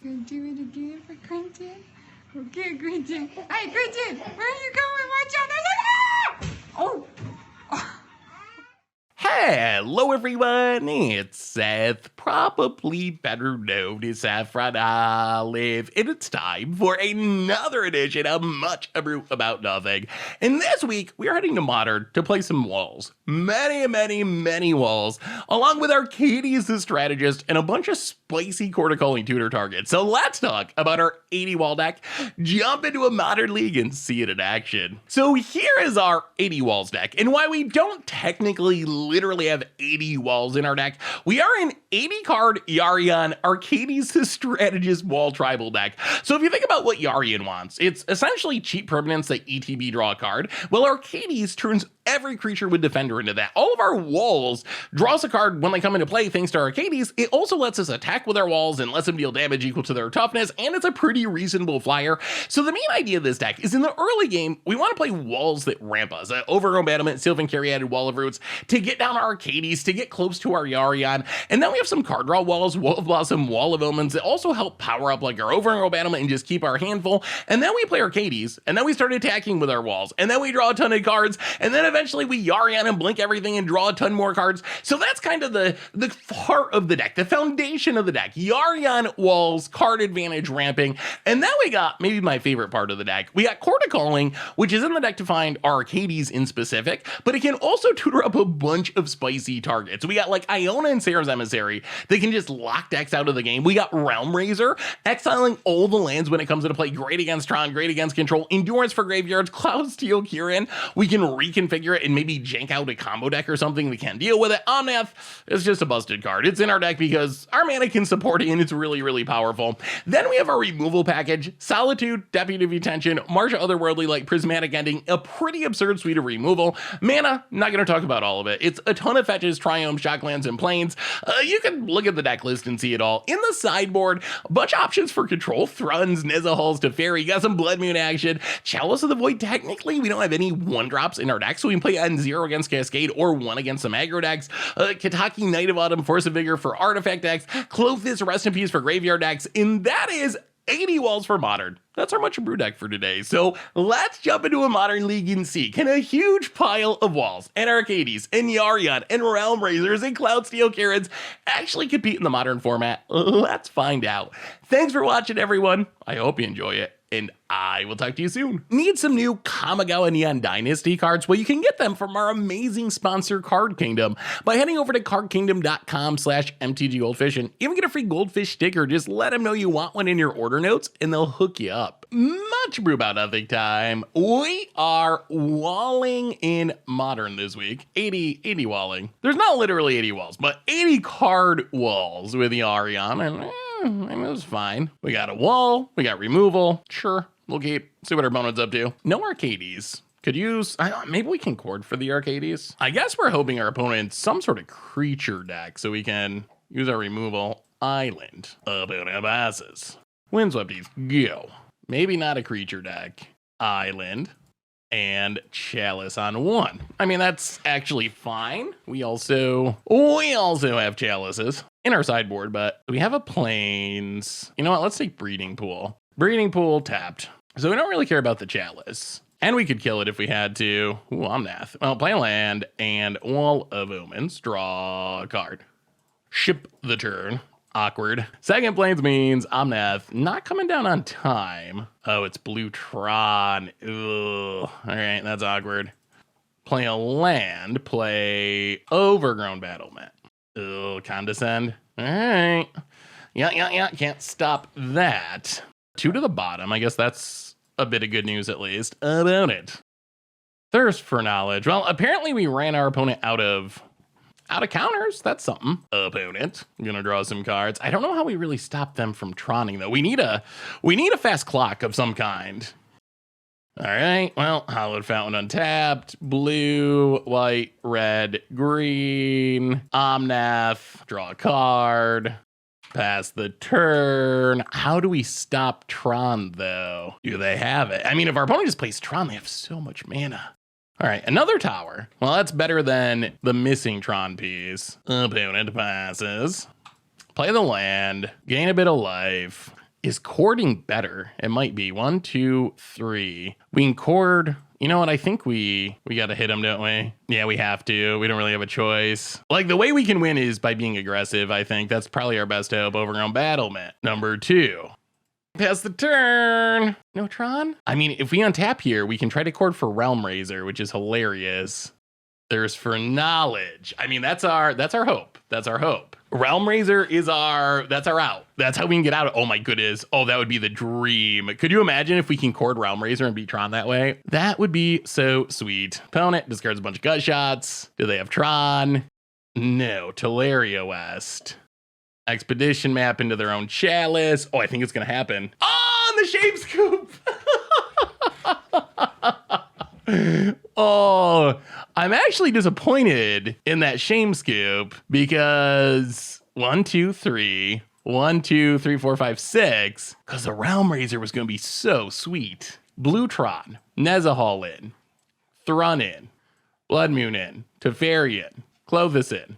So do it again for Quentin. Okay, Quentin. Hey, Quentin, where are you going? Watch out! There's oh. Hello everyone, it's Seth, probably better known as Saffron Olive, and it's time for another edition of Much Ado About Nothing. And this week, we are heading to Modern to play some walls. Many walls, along with Arcades the Strategist and a bunch of spicy Chord of Calling tutor targets. So let's talk about our 80 wall deck, jump into a Modern League, and see it in action. So here is our 80 walls deck, and why we don't technically literally have 80 walls in our deck, we are an 80 card Yorion Arcades the Strategist wall tribal deck. So if you think about what Yorion wants, it's essentially cheap permanents that ETB draw a card, while Arcades turns every creature with Defender into that. All of our walls draws a card when they come into play thanks to Arcades. It also lets us attack with our walls and lets them deal damage equal to their toughness, and it's a pretty reasonable flyer. So the main idea of this deck is in the early game, we want to play walls that ramp us. Overgrown Battlement, Sylvan Caryatid, Wall of Roots, to get down our Arcades, to get close to our Yorion. And then we have some card draw walls, Wall of Blossom, Wall of Omens, that also help power up like our Overgrown Battlement and just keep our hand full. And then we play Arcades, and then we start attacking with our walls, and then we draw a ton of cards, and then eventually we Yorion and blink everything and draw a ton more cards. So that's kind of the heart of the deck, the foundation of the deck. Yorion, walls, card advantage, ramping. And then we got maybe my favorite part of the deck. We got Chord of Calling, which is in the deck to find our Arcades in specific, but it can also tutor up a bunch of spicy targets. We got like Iona and Sarah's Emissary that can just lock decks out of the game. We got Realm Razer, exiling all the lands when it comes into play. Great against Tron, great against Control, Endurance for Graveyards, Cloud Steel Kieran. We can reconfigure it and maybe jank out a combo deck or something. We can't deal with it. Omnath is just a busted card. It's in our deck because our mana can support it and it's really powerful. Then we have our removal package, Solitude, Deputy of Attention, Marsha Otherworldly, like Prismatic Ending, a pretty absurd suite of removal. Mana, not going to talk about all of it. It's a ton of fetches, Triomes, Shocklands, and Plains. You can look at the deck list and see it all. In the sideboard, a bunch of options for control, Thruns, Nizahulls, Teferi, got some Blood Moon action, Chalice of the Void. Technically, we don't have any 1-drops in our deck, so we can play on 0 against Cascade or 1 against some aggro decks. Kataki, Knight of Autumn, Force of Vigor for artifact decks, Clothis, Rest in Peace for graveyard decks, and that is 80 walls for Modern. That's our Much Brew deck for today. So let's jump into a Modern League and see, can a huge pile of walls and Arcades and Yorion and Realm Razers and Cloud Steel Karens actually compete in the Modern format? Let's find out. Thanks for watching, everyone. I hope you enjoy it, and I will talk to you soon. Need some new Kamigawa Neon Dynasty cards? Well, you can get them from our amazing sponsor, Card Kingdom, by heading over to cardkingdom.com/MTGGoldfish and even get a free goldfish sticker. Just let them know you want one in your order notes and they'll hook you up. Much Brew About Nothing time. We are walling in Modern this week. 80 walling. There's not literally 80 walls, but 80 card walls with Yorion, and I mean, it was fine. We got a wall, we got removal. Sure, we'll see what our opponent's up to. No Arcades. Could use, maybe we can Chord for the Arcades. I guess we're hoping our opponent's some sort of creature deck so we can use our removal. Island. Opponent passes. Windswepties, go. Maybe not a creature deck. Island. And Chalice on 1. I mean, that's actually fine. We also have Chalices in our sideboard, but we have a Plains. You know what? Let's take Breeding Pool. Breeding Pool tapped. So we don't really care about the Chalice. And we could kill it if we had to. Ooh, Omnath. Well, play a land and Wall of Omens. Draw a card. Ship the turn. Awkward. Second Plains means Omnath not coming down on time. Oh, it's Blue Tron. Ugh. All right, that's awkward. Play a land. Play Overgrown Battlement. Ugh, Condescend. All right. Yeah. Can't stop that. 2 to the bottom. I guess that's a bit of good news at least about it. Thirst for Knowledge. Well, apparently we ran our opponent out of counters. That's something. Opponent. I'm gonna draw some cards. I don't know how we really stop them from Tronning though. We need a fast clock of some kind. All right. Well, Hallowed Fountain untapped. Blue, white, red, green. Omnath. Draw a card. Pass the turn. How do we stop Tron though? Do they have it? I mean, if our opponent just plays Tron, they have so much mana. All right, another tower. Well, that's better than the missing Tron piece. Opponent passes. Play the land. Gain a bit of life. Is chording better? It might be. 1, 2, 3. We can chord. You know what? I think we got to hit him, don't we? Yeah, we have to. We don't really have a choice. Like, the way we can win is by being aggressive, I think. That's probably our best hope. Overgrown Battlement. Number 2. Pass the turn. No Tron? I mean, if we untap here, we can try to chord for Realm Razer, which is hilarious. There's for knowledge. I mean, that's our hope. That's our hope. Realm Razer is that's our out. That's how we can get out of, oh my goodness. Oh, that would be the dream. Could you imagine if we can chord Realm Razer and beat Tron that way? That would be so sweet. Opponent discards a bunch of gut shots. Do they have Tron? No. Teleria West. Expedition map into their own chalice. Oh, I think it's gonna happen. Oh, the Shape Scoop. Oh, I'm actually disappointed in that Shame Scoop because 1, 2, 3, 1, 2, 3, 4, 5, 6, because the Realm Razer was going to be so sweet. Bluetron, Nezahal in, Thrun in, Blood Moon in, Teferi in, Clothis in,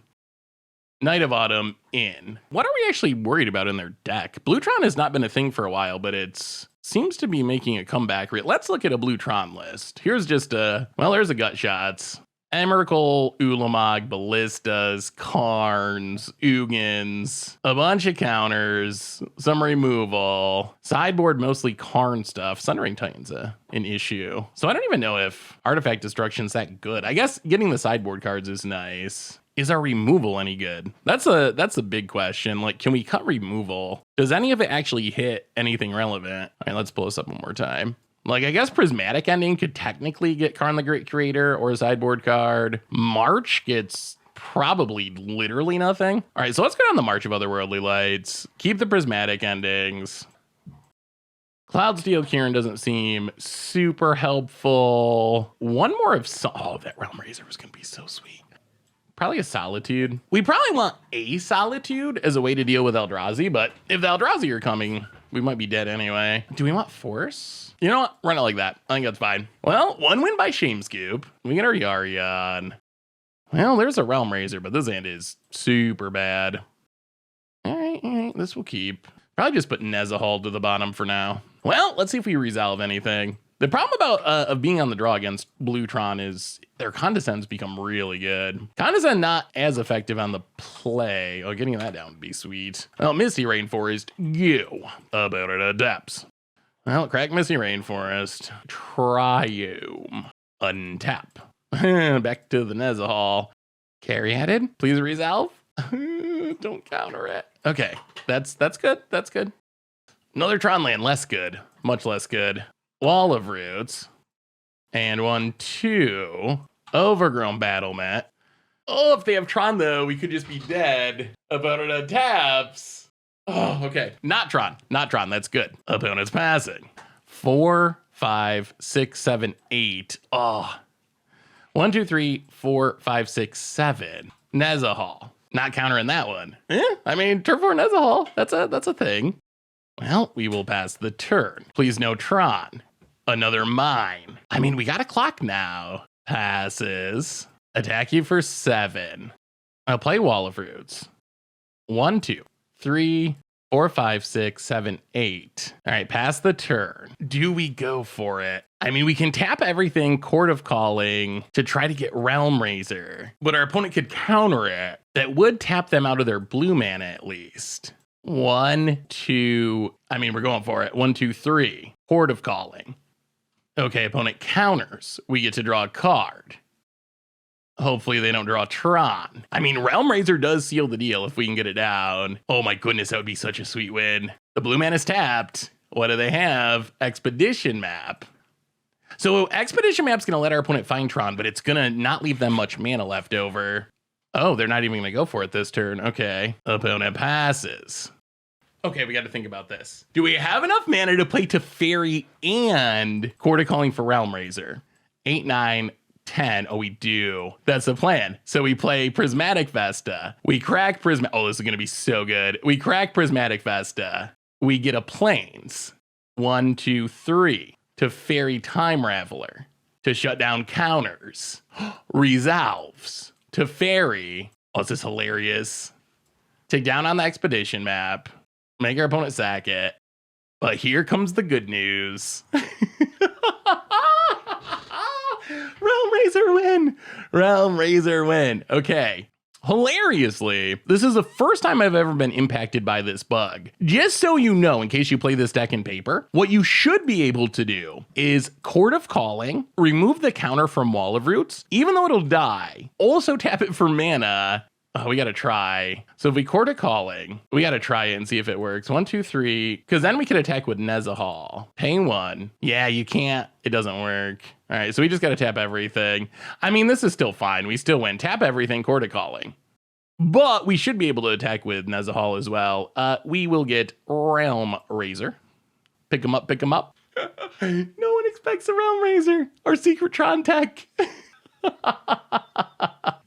Night of Autumn in. What are we actually worried about in their deck? Bluetron has not been a thing for a while, but it's seems to be making a comeback. Let's look at a Bluetron list. Here's just there's a gut shots. Emrakul, Ulamog, Ballistas, Karns, Ugins, a bunch of counters, some removal, sideboard mostly Karn stuff. Sundering Titan's an issue. So I don't even know if Artifact Destruction's that good. I guess getting the sideboard cards is nice. Is our removal any good? That's a big question. Like, can we cut removal? Does any of it actually hit anything relevant? All right, let's pull this up one more time. Like, I guess Prismatic Ending could technically get Karn the Great Creator or a sideboard card. March gets probably literally nothing. All right, so let's go down the March of Otherworldly Lights. Keep the Prismatic Endings. Cloudsteel Kieran doesn't seem super helpful. One more of oh, that Realm Razer was going to be so sweet. Probably a Solitude. We probably want a Solitude as a way to deal with Eldrazi, but if the Eldrazi are coming, we might be dead anyway. Do we want Force? You know what? Run it like that. I think that's fine. Well, 1 win by Shame Scoop. We get our Yorion. Well, there's a Realm Razer, but this hand is super bad. All right, this will keep. Probably just put Nezahal to the bottom for now. Well, let's see if we resolve anything. The problem about of being on the draw against Bluetron is their Condescend's become really good. Condescend not as effective on the play. Oh, getting that down would be sweet. Well, Misty Rainforest, you about it at depths. Well, crack Misty Rainforest. Triume. Untap. Back to the Nezahal. Caryatid, please resolve. Don't counter it. Okay, that's good. That's good. Another Tron land, less good. Much less good. Wall of Roots. And 1, 2. Overgrown Battlement. Oh, if they have Tron, though, we could just be dead. Opponent taps. Oh, okay. Not Tron. Not Tron. That's good. Opponent's passing. 4, 5, 6, 7, 8. Oh. 1, 2, 3, 4, 5, 6, 7. Nezahal. Not countering that one. I mean, turn 4 Nezahal. That's a thing. Well, we will pass the turn. Please no Tron. Another mine. I mean, we got a clock now. Passes. Attack you for 7. I'll play Wall of Roots. 1, 2, 3, 4, 5, 6, 7, 8. All right, pass the turn. Do we go for it? I mean, we can tap everything, Chord of Calling, to try to get Realm Razer, but our opponent could counter it. That would tap them out of their blue mana at least. 1, 2, I mean, we're going for it. 1, 2, 3. Chord of Calling. Okay, opponent counters. We get to draw a card. Hopefully they don't draw Tron. I mean, Realm Razer does seal the deal if we can get it down. Oh my goodness, that would be such a sweet win. The blue man is tapped. What do they have? Expedition Map. So Expedition Map's going to let our opponent find Tron, but it's going to not leave them much mana left over. Oh, they're not even going to go for it this turn. Okay. Opponent passes. Okay, we got to think about this. Do we have enough mana to play Teferi and Chord of Calling for Realm Razer? 8, 9, 10. Oh, we do. That's the plan. So we play Prismatic Vesta. We crack Prismatic. Oh, this is going to be so good. We crack Prismatic Vesta. We get a Plains. 1, 2, 3. Teferi Time Raveler. To shut down counters. Resolves. Teferi. Oh, this is hilarious. Take down on the Expedition Map. Make our opponent sack it. But here comes the good news. Realm Razer win! Realm Razer win. Okay. Hilariously, this is the first time I've ever been impacted by this bug. Just so you know, in case you play this deck in paper, what you should be able to do is Chord of Calling, remove the counter from Wall of Roots, even though it'll die. Also tap it for mana. Oh, we gotta try. So if we Chord of Calling, we gotta try it and see if it works. 1, 2, 3, because then we can attack with Nezahal. Paying 1. Yeah, you can't. It doesn't work. All right, so we just gotta tap everything. I mean, this is still fine. We still win. Tap everything, Chord of Calling. But we should be able to attack with Nezahal as well. We will get Realm Razer. Pick him up, pick him up. No one expects a Realm Razer or Secret Tron tech.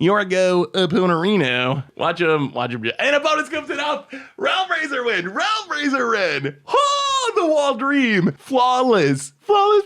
Yorgo Punerino. Watch him. And a bonus comes it up. Realm Razer win. Realm Razer win. Oh, the wall dream. Flawless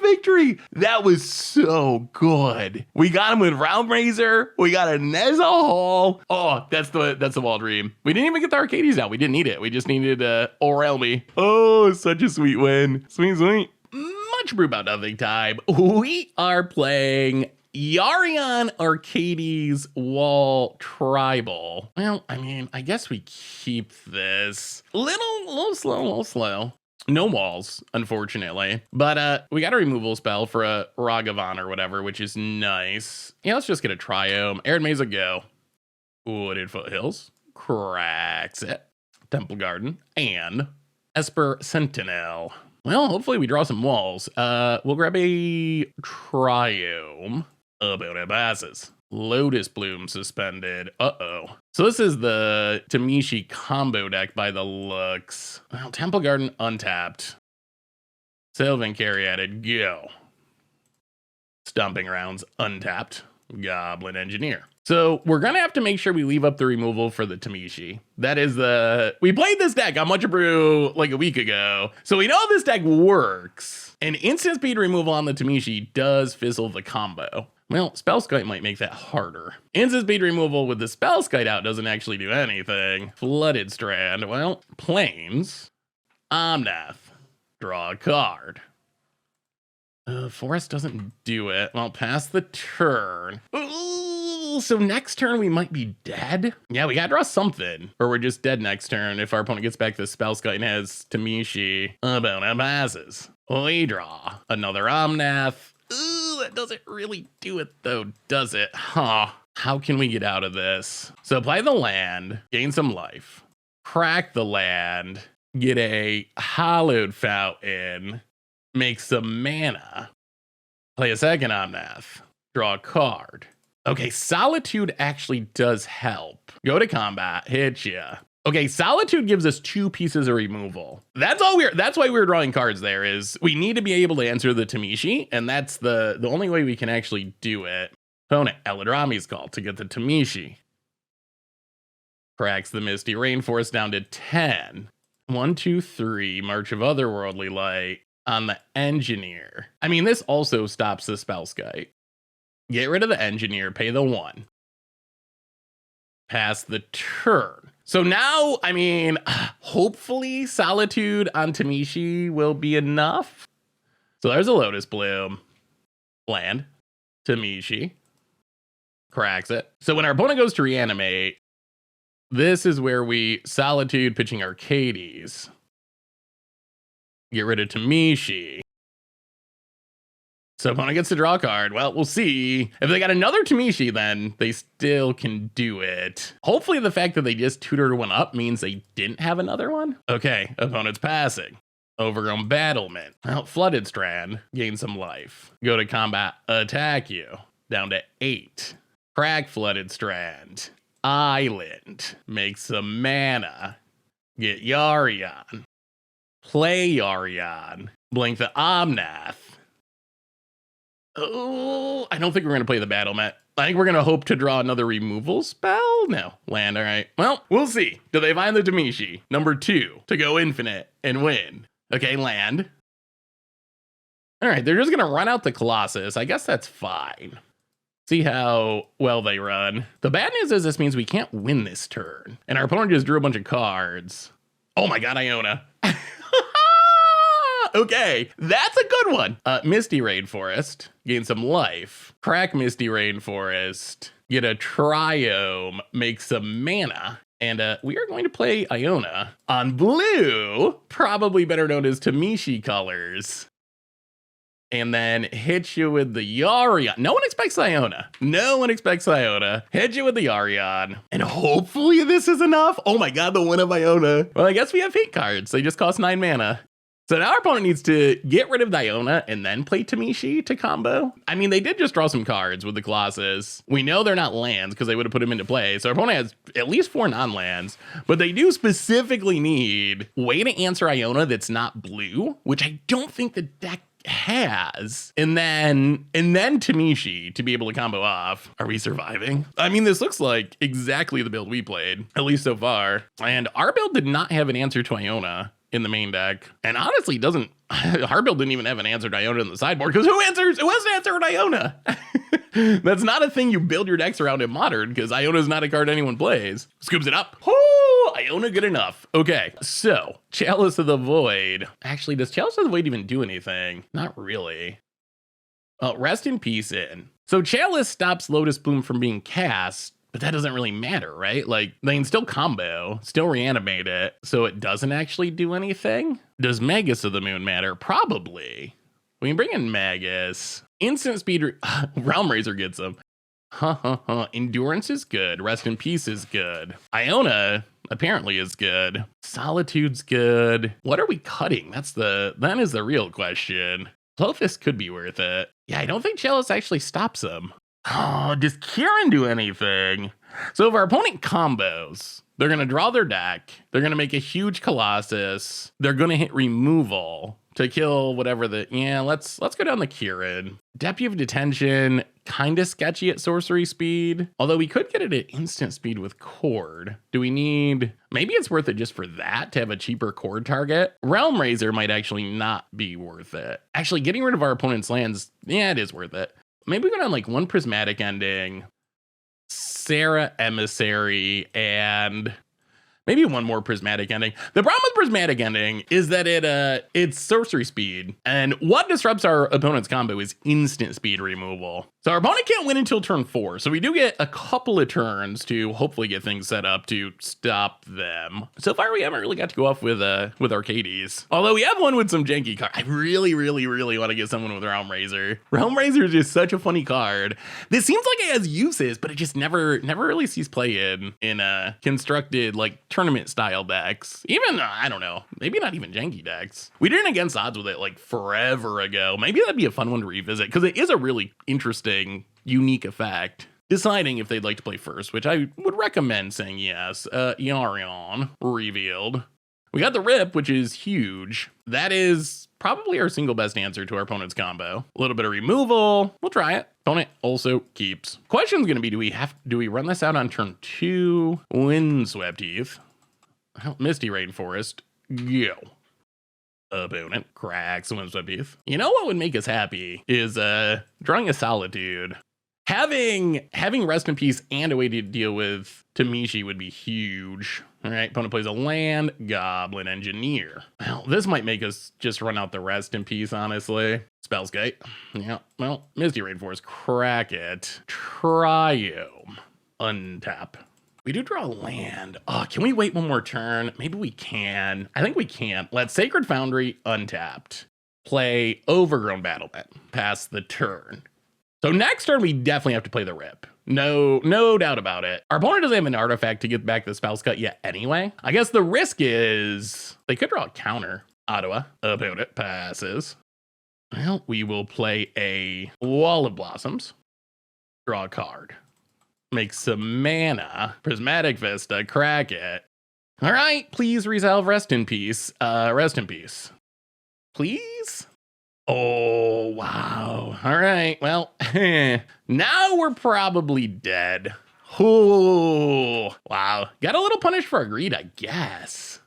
victory. That was so good. We got him with Realm Razer. We got a Nezahal. Oh, that's the wall dream. We didn't even get the Arcades out. We didn't need it. We just needed Orelmi. Oh, such a sweet win. Sweet. Much brew about nothing time. We are playing Yorion Arcades Wall Tribal. Well, I mean, I guess we keep this. Little slow. No walls, unfortunately. But we got a removal spell for a Ragavan or whatever, which is nice. Yeah, let's just get a Triome. Arid Mesa go. Wooded Foothills. Cracks it. Temple Garden. And Esper Sentinel. Well, hopefully we draw some walls. We'll grab a Triome. About it passes. Lotus Bloom suspended. Uh-oh. So this is the Tamishi combo deck by the looks. Well, Temple Garden untapped. Sylvan Caryatid, go. Stomping Grounds untapped. Goblin Engineer. So we're going to have to make sure we leave up the removal for the Tamishi. That is we played this deck on Much Brew like a week ago. So we know this deck works. And instant speed removal on the Tamishi does fizzle the combo. Well, Spellskite might make that harder. Instant speed removal with the Spellskite out doesn't actually do anything. Flooded Strand, well, Plains. Omnath. Draw a card. Forest doesn't do it. Well, pass the turn. Ooh, so next turn we might be dead? Yeah, we gotta draw something. Or we're just dead next turn if our opponent gets back the Spellskite and has Tamishi. About it passes. We draw another Omnath. Ooh, that doesn't really do it though, does it? Huh. How can we get out of this? So play the land, gain some life, crack the land, get a Hallowed Fountain, make some mana, play a second Omnath, draw a card. Okay, Solitude actually does help. Go to combat, hit ya. Okay, Solitude gives us 2 pieces of removal. That's why we're drawing cards there, is we need to be able to answer the Tamishi, and that's the only way we can actually do it. Opponent, Eladrami's Call to get the Tamishi. Cracks the Misty Rainforest down to 10. 1, 2, 3, March of Otherworldly Light on the Engineer. I mean, this also stops the Spellskite. Get rid of the Engineer, pay the 1. Pass the turn. So now, I mean, hopefully Solitude on Tamishi will be enough. So there's a Lotus Bloom. Land. Tamishi. Cracks it. So when our opponent goes to reanimate, this is where we Solitude pitching Arcades. Get rid of Tamishi. So opponent gets to draw a card. Well, we'll see. If they got another Tamishi, then they still can do it. Hopefully the fact that they just tutored one up means they didn't have another one. Okay, opponent's passing. Overgrown Battlement. Well, Flooded Strand. Gain some life. Go to combat. Attack you. Down to 8. Crack Flooded Strand. Island. Make some mana. Get Yorion. Play Yorion. Blink the Omnath. Oh, I don't think we're going to play the Battlement. I think we're going to hope to draw another removal spell. No, land, all right. Well, we'll see. Do they find the Tamishi? Number 2, to go infinite and win. Okay, land. All right, they're just going to run out the Colossus. I guess that's fine. See how well they run. The bad news is this means we can't win this turn. And our opponent just drew a bunch of cards. Oh my god, Iona. Okay, that's a good one. Misty Rainforest, gain some life. Crack Misty Rainforest, get a Triome, make some mana. And we are going to play Iona on blue, probably better known as Tamishi colors. And then hit you with the Yorion. No one expects Iona. No one expects Iona. Hit you with the Yorion. And hopefully this is enough. Oh my god, the win of Iona. Well, I guess we have fate cards. They just cost 9 mana. So now our opponent needs to get rid of Iona and then play Tamishi to combo. I mean, they did just draw some cards with the Colossus. We know they're not lands because they would have put them into play. So our opponent has at least 4 non-lands, but they do specifically need a way to answer Iona that's not blue, which I don't think the deck has. And then Tamishi to be able to combo off. Are we surviving? I mean, this looks like exactly the build we played, at least so far. And our build did not have an answer to Iona in the main deck. And honestly, our build didn't even have an answer to Iona in the sideboard, because who has an answer to Iona? That's not a thing you build your decks around in Modern, because Iona's not a card anyone plays. Scoops it up. Oh, Iona good enough. Okay, so Chalice of the Void. Actually, does Chalice of the Void even do anything? Not really. Oh, Rest in Peace in. So Chalice stops Lotus Bloom from being cast, but that doesn't really matter, right? Like, they can still combo, still reanimate it, so it doesn't actually do anything? Does Magus of the Moon matter? Probably. We can bring in Magus. Instant speed, Realm Razer gets them. Endurance is good. Rest in Peace is good. Iona apparently is good. Solitude's good. What are we cutting? That is the real question. Clothis could be worth it. Yeah, I don't think Chalice actually stops him. Oh, does Kieran do anything? So if our opponent combos, they're going to draw their deck. They're going to make a huge Colossus. They're going to hit removal to kill whatever let's go down the Kieran. Deputy of Detention, kind of sketchy at sorcery speed. Although we could get it at instant speed with Chord. Do we need, maybe it's worth it just for that to have a cheaper Chord target. Realm Razer might actually not be worth it. Actually, getting rid of our opponent's lands, yeah, it is worth it. Maybe we go down like 1 Prismatic Ending, Sarah Emissary, and maybe 1 more Prismatic Ending. The problem with Prismatic Ending is that it's sorcery speed, and what disrupts our opponent's combo is instant speed removal. So our opponent can't win until turn 4, so we do get a couple of turns to hopefully get things set up to stop them. So far, we haven't really got to go off with Arcades. Although we have one with some janky card. I really, really, really want to get someone with Realm Razer. Realm Razer is just such a funny card. This seems like it has uses, but it just never really sees play in constructed like tournament style decks. Even I don't know, maybe not even janky decks. We did an against odds with it like forever ago. Maybe that'd be a fun one to revisit, because it is a really interesting, unique effect. Deciding if they'd like to play first, which I would recommend saying yes. Yorion revealed. We got the Rip, which is huge. That is probably our single best answer to our opponent's combo. A little bit of removal. We'll try it. Opponent also keeps. Question's gonna be, do we run this out on turn 2? Windswept Heath. Misty Rainforest. Go. Opponent cracks Windswept Heath. You know what would make us happy is drawing a Solitude. Having Rest in Peace and a way to deal with Tamishi would be huge. All right, opponent plays a land, Goblin Engineer. Well, this might make us just run out the Rest in Peace, honestly. Spellskite. Yeah, well, Misty Rainforest, crack it. Triome. Untap. We do draw a land. Oh, can we wait 1 more turn? Maybe we can. I think we can. Let Sacred Foundry untapped. Play Overgrown Battlement. Pass the turn. So next turn, we definitely have to play the Rip. No doubt about it. Our opponent doesn't have an artifact to get back the Spell's Cut yet anyway. I guess the risk is they could draw a counter. Ottawa. Opponent passes. Well, we will play a Wall of Blossoms. Draw a card. Make some mana. Prismatic Vista, crack it. All right, please resolve Rest in Peace. Rest in Peace. Please? Oh, wow. All right, well, now we're probably dead. Oh, wow. Got a little punished for our greed, I guess.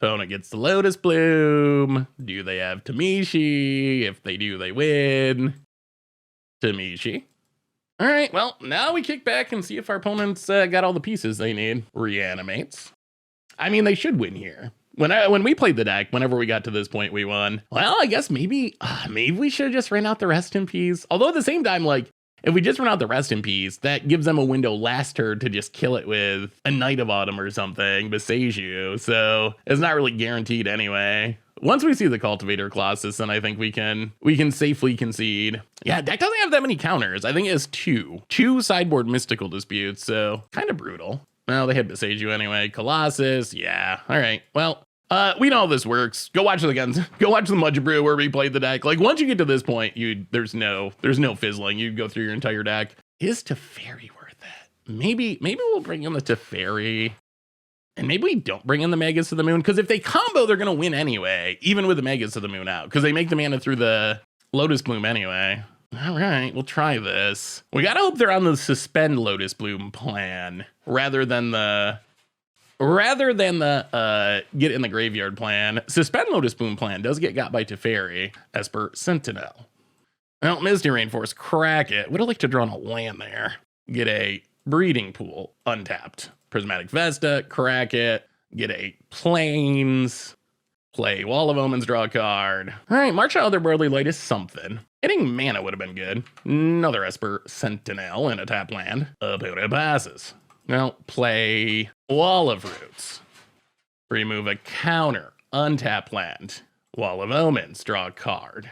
Opponent gets the Lotus Bloom. Do they have Tamishi? If they do, they win. Tamishi. All right, well, now we kick back and see if our opponents got all the pieces they need. Reanimates. I mean, they should win here. When we played the deck, whenever we got to this point, we won. Well, I guess maybe we should have just ran out the Rest in Peace. Although at the same time, like, if we just run out the Rest in Peace, that gives them a window last turn to just kill it with a Knight of Autumn or something, besiege you. So it's not really guaranteed anyway. Once we see the Cultivator Colossus, then I think we can safely concede. Yeah, deck doesn't have that many counters. I think it has two sideboard Mystical Disputes, so kind of brutal. Well, they hit besiege you anyway. Colossus, yeah. All right. Well, we know how this works. Go watch the guns. Go watch the Mudge Brew where we played the deck. Like, once you get to this point, there's no fizzling. You go through your entire deck. Is Teferi worth it? Maybe we'll bring in the Teferi. And maybe we don't bring in the Magus to the Moon, because if they combo, they're going to win anyway, even with the Magus to the Moon out, because they make the mana through the Lotus Bloom anyway. All right, we'll try this. We got to hope they're on the suspend Lotus Bloom plan rather than the get in the graveyard plan. Suspend Lotus Bloom plan does get got by Teferi, as per Sentinel. Well, Misty Rainforest, crack it. Would have liked to draw on a land there. Get a Breeding Pool, untapped. Prismatic Vesta, crack it. Get a Plains. Play Wall of Omens, draw a card. All right, March of Otherworldly Light is something. Getting mana would have been good. Another Esper Sentinel in a tap land. Opponent passes. Well, play Wall of Roots. Remove a counter. Untap land. Wall of Omens, draw a card.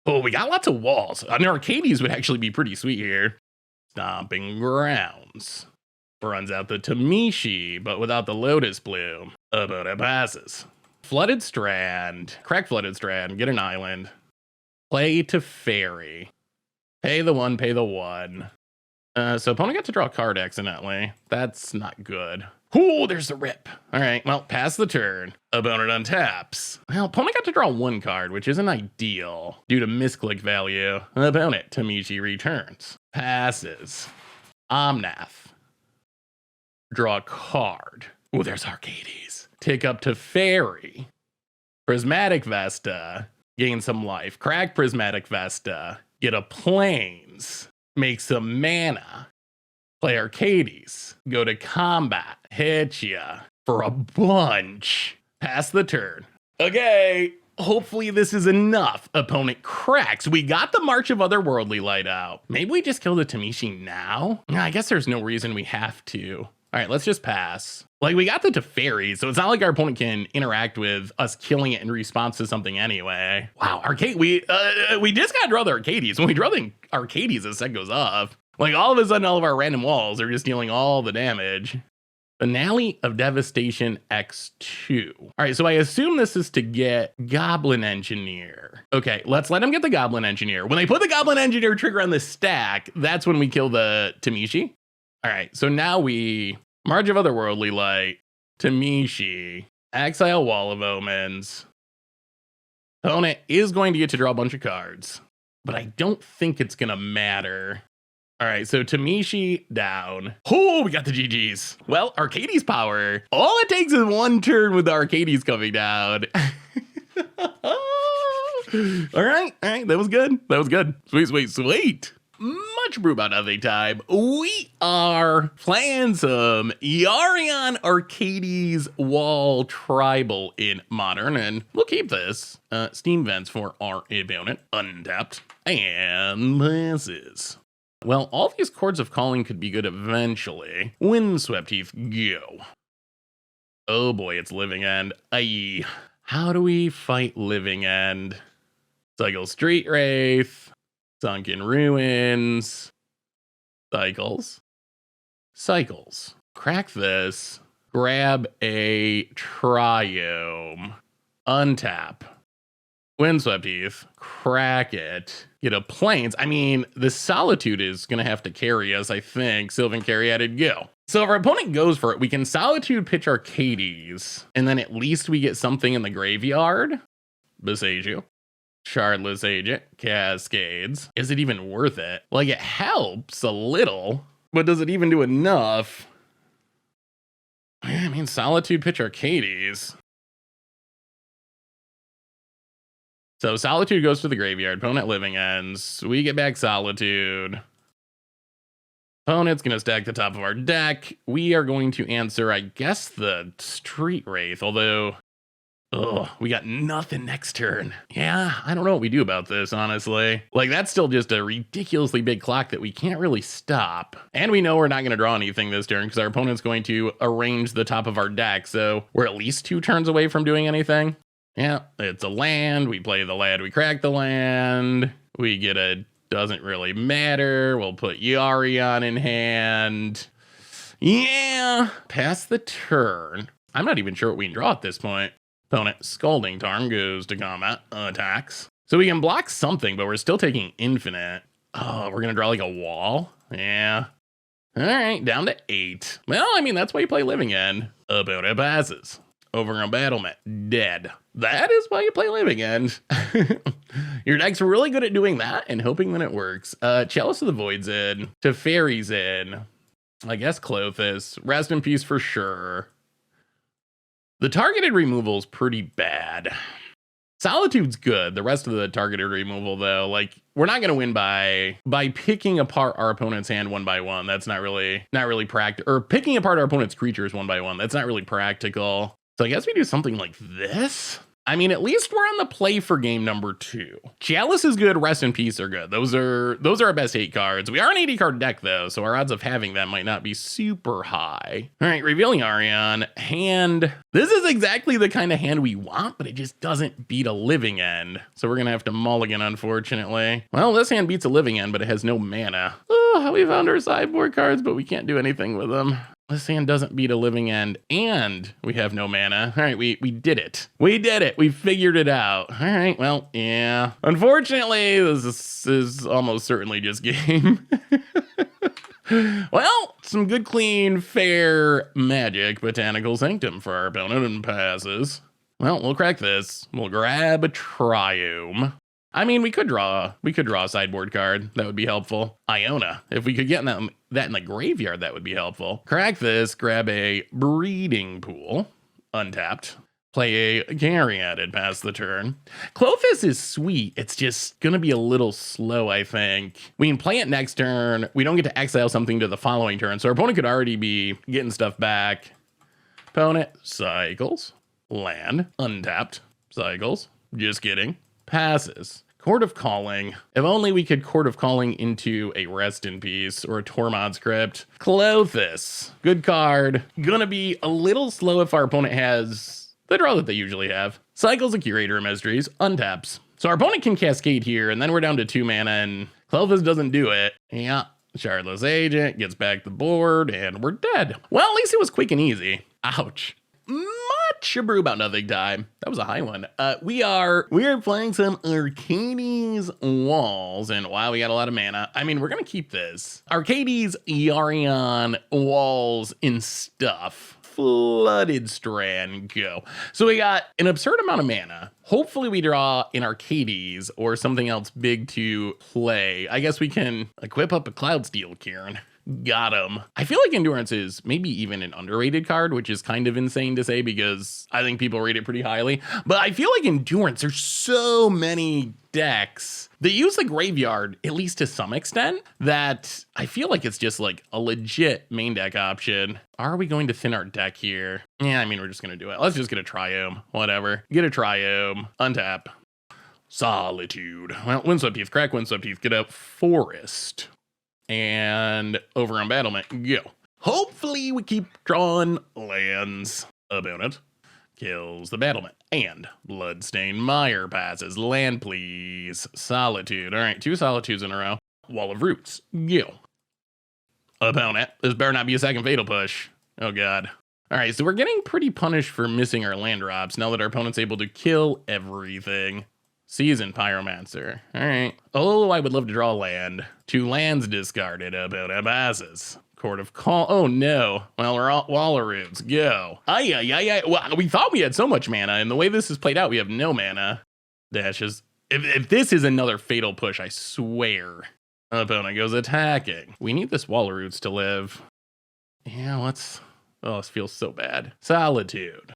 Oh, we got lots of walls. An Arcades would actually be pretty sweet here. Stomping Grounds. Runs out the Tamishi, but without the Lotus Bloom. Opponent passes. Flooded Strand. Crack Flooded Strand. Get an island. Play Teferi. Pay the one, pay the one. So opponent got to draw a card accidentally. That's not good. Ooh, there's the rip. All right, well, pass the turn. Opponent untaps. Well, opponent got to draw one card, which isn't ideal due to misclick value. Opponent, Tamishi returns. Passes. Omnath. Draw a card. Oh, there's Arcades. Take up Teferi. Prismatic Vesta. Gain some life. Crack Prismatic Vesta. Get a Plains. Make some mana. Play Arcades. Go to combat. Hit ya for a bunch. Pass the turn. Okay. Hopefully this is enough. Opponent cracks. We got the March of Otherworldly Light out. Maybe we just kill the Tamishi now? I guess there's no reason we have to. All right, let's just pass. Like, we got the Teferi, so it's not like our opponent can interact with us killing it in response to something anyway. Wow, Arcade, we just gotta draw the Arcades. When we draw the Arcades, the set goes off. Like, all of a sudden, all of our random walls are just dealing all the damage. Finale of Devastation X2. All right, so I assume this is to get Goblin Engineer. Okay, let's let him get the Goblin Engineer. When they put the Goblin Engineer trigger on the stack, that's when we kill the Tamishi. All right, so now we March of Otherworldly Light, Tamishi, exile Wall of Omens. Opponent is going to get to draw a bunch of cards, but I don't think it's going to matter. All right, so Tamishi down. Oh, we got the GGs. Well, Arcades power. All it takes is one turn with the Arcades coming down. All right, that was good. Sweet. Much brew about nothing time. We are playing some Yorion Arcades Wall Tribal in Modern, and we'll keep this. Steam Vents for our opponent, untapped, and passes. Well, all these Chords of Calling could be good eventually. Windswept Heath, go. Oh boy, it's Living End. Aye. How do we fight Living End? Cycle Street Wraith. Sunken Ruins. Cycles. Crack this. Grab a Triome. Untap. Windswept Heath. Crack it. Get a Plains. I mean, the Solitude is going to have to carry us, I think. Sylvan Caryatid, go. So if our opponent goes for it, we can Solitude pitch Arcades, and then at least we get something in the graveyard. Besiege you. Shardless Agent, Cascades. Is it even worth it? Like, it helps a little, but does it even do enough? I mean, Solitude pitch Arcades. So Solitude goes to the graveyard. Opponent Living Ends. We get back Solitude. Opponent's going to stack the top of our deck. We are going to answer, I guess, the Street Wraith, although Oh, we got nothing next turn. Yeah, I don't know what we do about this, honestly. Like, that's still just a ridiculously big clock that we can't really stop. And we know we're not going to draw anything this turn because our opponent's going to arrange the top of our deck, so we're at least 2 turns away from doing anything. Yeah, it's a land. We play the land. We crack the land. We get a doesn't really matter. We'll put Yorion in hand. Yeah, pass the turn. I'm not even sure what we can draw at this point. Opponent Scalding Tarn goes to combat, attacks. So we can block something, but we're still taking infinite. Oh, we're gonna draw like a wall? Yeah. All right, down to 8. Well, I mean, that's why you play Living End. Opponent passes. Overgrown Battlement, dead. That is why you play Living End. Your deck's really good at doing that and hoping that it works. Chalice of the Void's in. Teferi's in. I guess Clothis. Rest in peace for sure. The targeted removal is pretty bad. Solitude's good. The rest of the targeted removal, though, like, we're not going to win by picking apart our opponent's hand one by one. That's not really practical. Or picking apart our opponent's creatures one by one. That's not really practical. So I guess we do something like this. I mean, at least we're on the play for game number 2. Chalice is good. Rest in Peace are good. Those are our best 8 cards. We are an 80 card deck, though, so our odds of having them might not be super high. All right, revealing Yorion. Hand. This is exactly the kind of hand we want, but it just doesn't beat a Living End. So we're going to have to mulligan, unfortunately. Well, this hand beats a Living End, but it has no mana. Oh, we found our sideboard cards, but we can't do anything with them. This hand doesn't beat a Living End, and we have no mana. All right, we did it. We did it. We figured it out. All right, well, yeah. Unfortunately, this is almost certainly just game. Well, some good, clean, fair Magic Botanical Sanctum for our opponent and passes. Well, we'll crack this. We'll grab a Triome. I mean, we could draw a sideboard card. That would be helpful. Iona. If we could get that in the graveyard, that would be helpful. Crack this, grab a Breeding Pool, untapped. Play a Caryatid, pass the turn. Clothis is sweet. It's just going to be a little slow, I think. We can play it next turn. We don't get to exile something to the following turn, so our opponent could already be getting stuff back. Opponent cycles. Land, untapped. Cycles. Just kidding. Passes. Chord of Calling. If only we could Chord of Calling into a Rest in Peace or a Tormod's Crypt. Clothis. Good card. Gonna be a little slow if our opponent has the draw that they usually have. Cycles a Curator of Mysteries. Untaps. So our opponent can Cascade here, and then we're down to 2 mana, and Clothis doesn't do it. Yeah. Shardless Agent gets back the board, and we're dead. Well, at least it was quick and easy. Ouch. Much a brew about nothing time. That was a high one. We are playing some Arcades Walls, and wow, we got a lot of mana. I mean, we're gonna keep this. Arcades, Yorion, Walls, and stuff. Flooded Strand, go. So we got an absurd amount of mana. Hopefully we draw an Arcades or something else big to play. I guess we can equip up a Cloudsteel, Kieran. Got him. I feel like Endurance is maybe even an underrated card, which is kind of insane to say because I think people rate it pretty highly. But I feel like Endurance, there's so many decks that use the graveyard, at least to some extent, that I feel like it's just like a legit main deck option. Are we going to thin our deck here? Yeah, I mean, we're just going to do it. Let's just get a Triome. Whatever. Get a Triome. Untap. Solitude. Well, Windswept Heath. Crack Windswept Heath. Get out Forest. And Overgrown Battlement, go. Hopefully we keep drawing lands. Opponent kills the battlement. And Bloodstained Mire passes. Land, please. Solitude. All right, 2 Solitudes in a row. Wall of Roots, go. Opponent, this better not be a second Fatal Push. Oh, God. All right, so we're getting pretty punished for missing our land drops now that our opponent's able to kill everything. Seasoned Pyromancer. All right. Oh, I would love to draw land. 2 lands discarded. Opponent passes. Chord of Call. Oh, no. Well, we're all Wall of Roots. Go. Ay. Well, we thought we had so much mana, and the way this is played out, we have no mana. Dashes. If this is another Fatal Push, I swear. Opponent goes attacking. We need this Wall of Roots to live. Yeah, let's... Oh, this feels so bad. Solitude.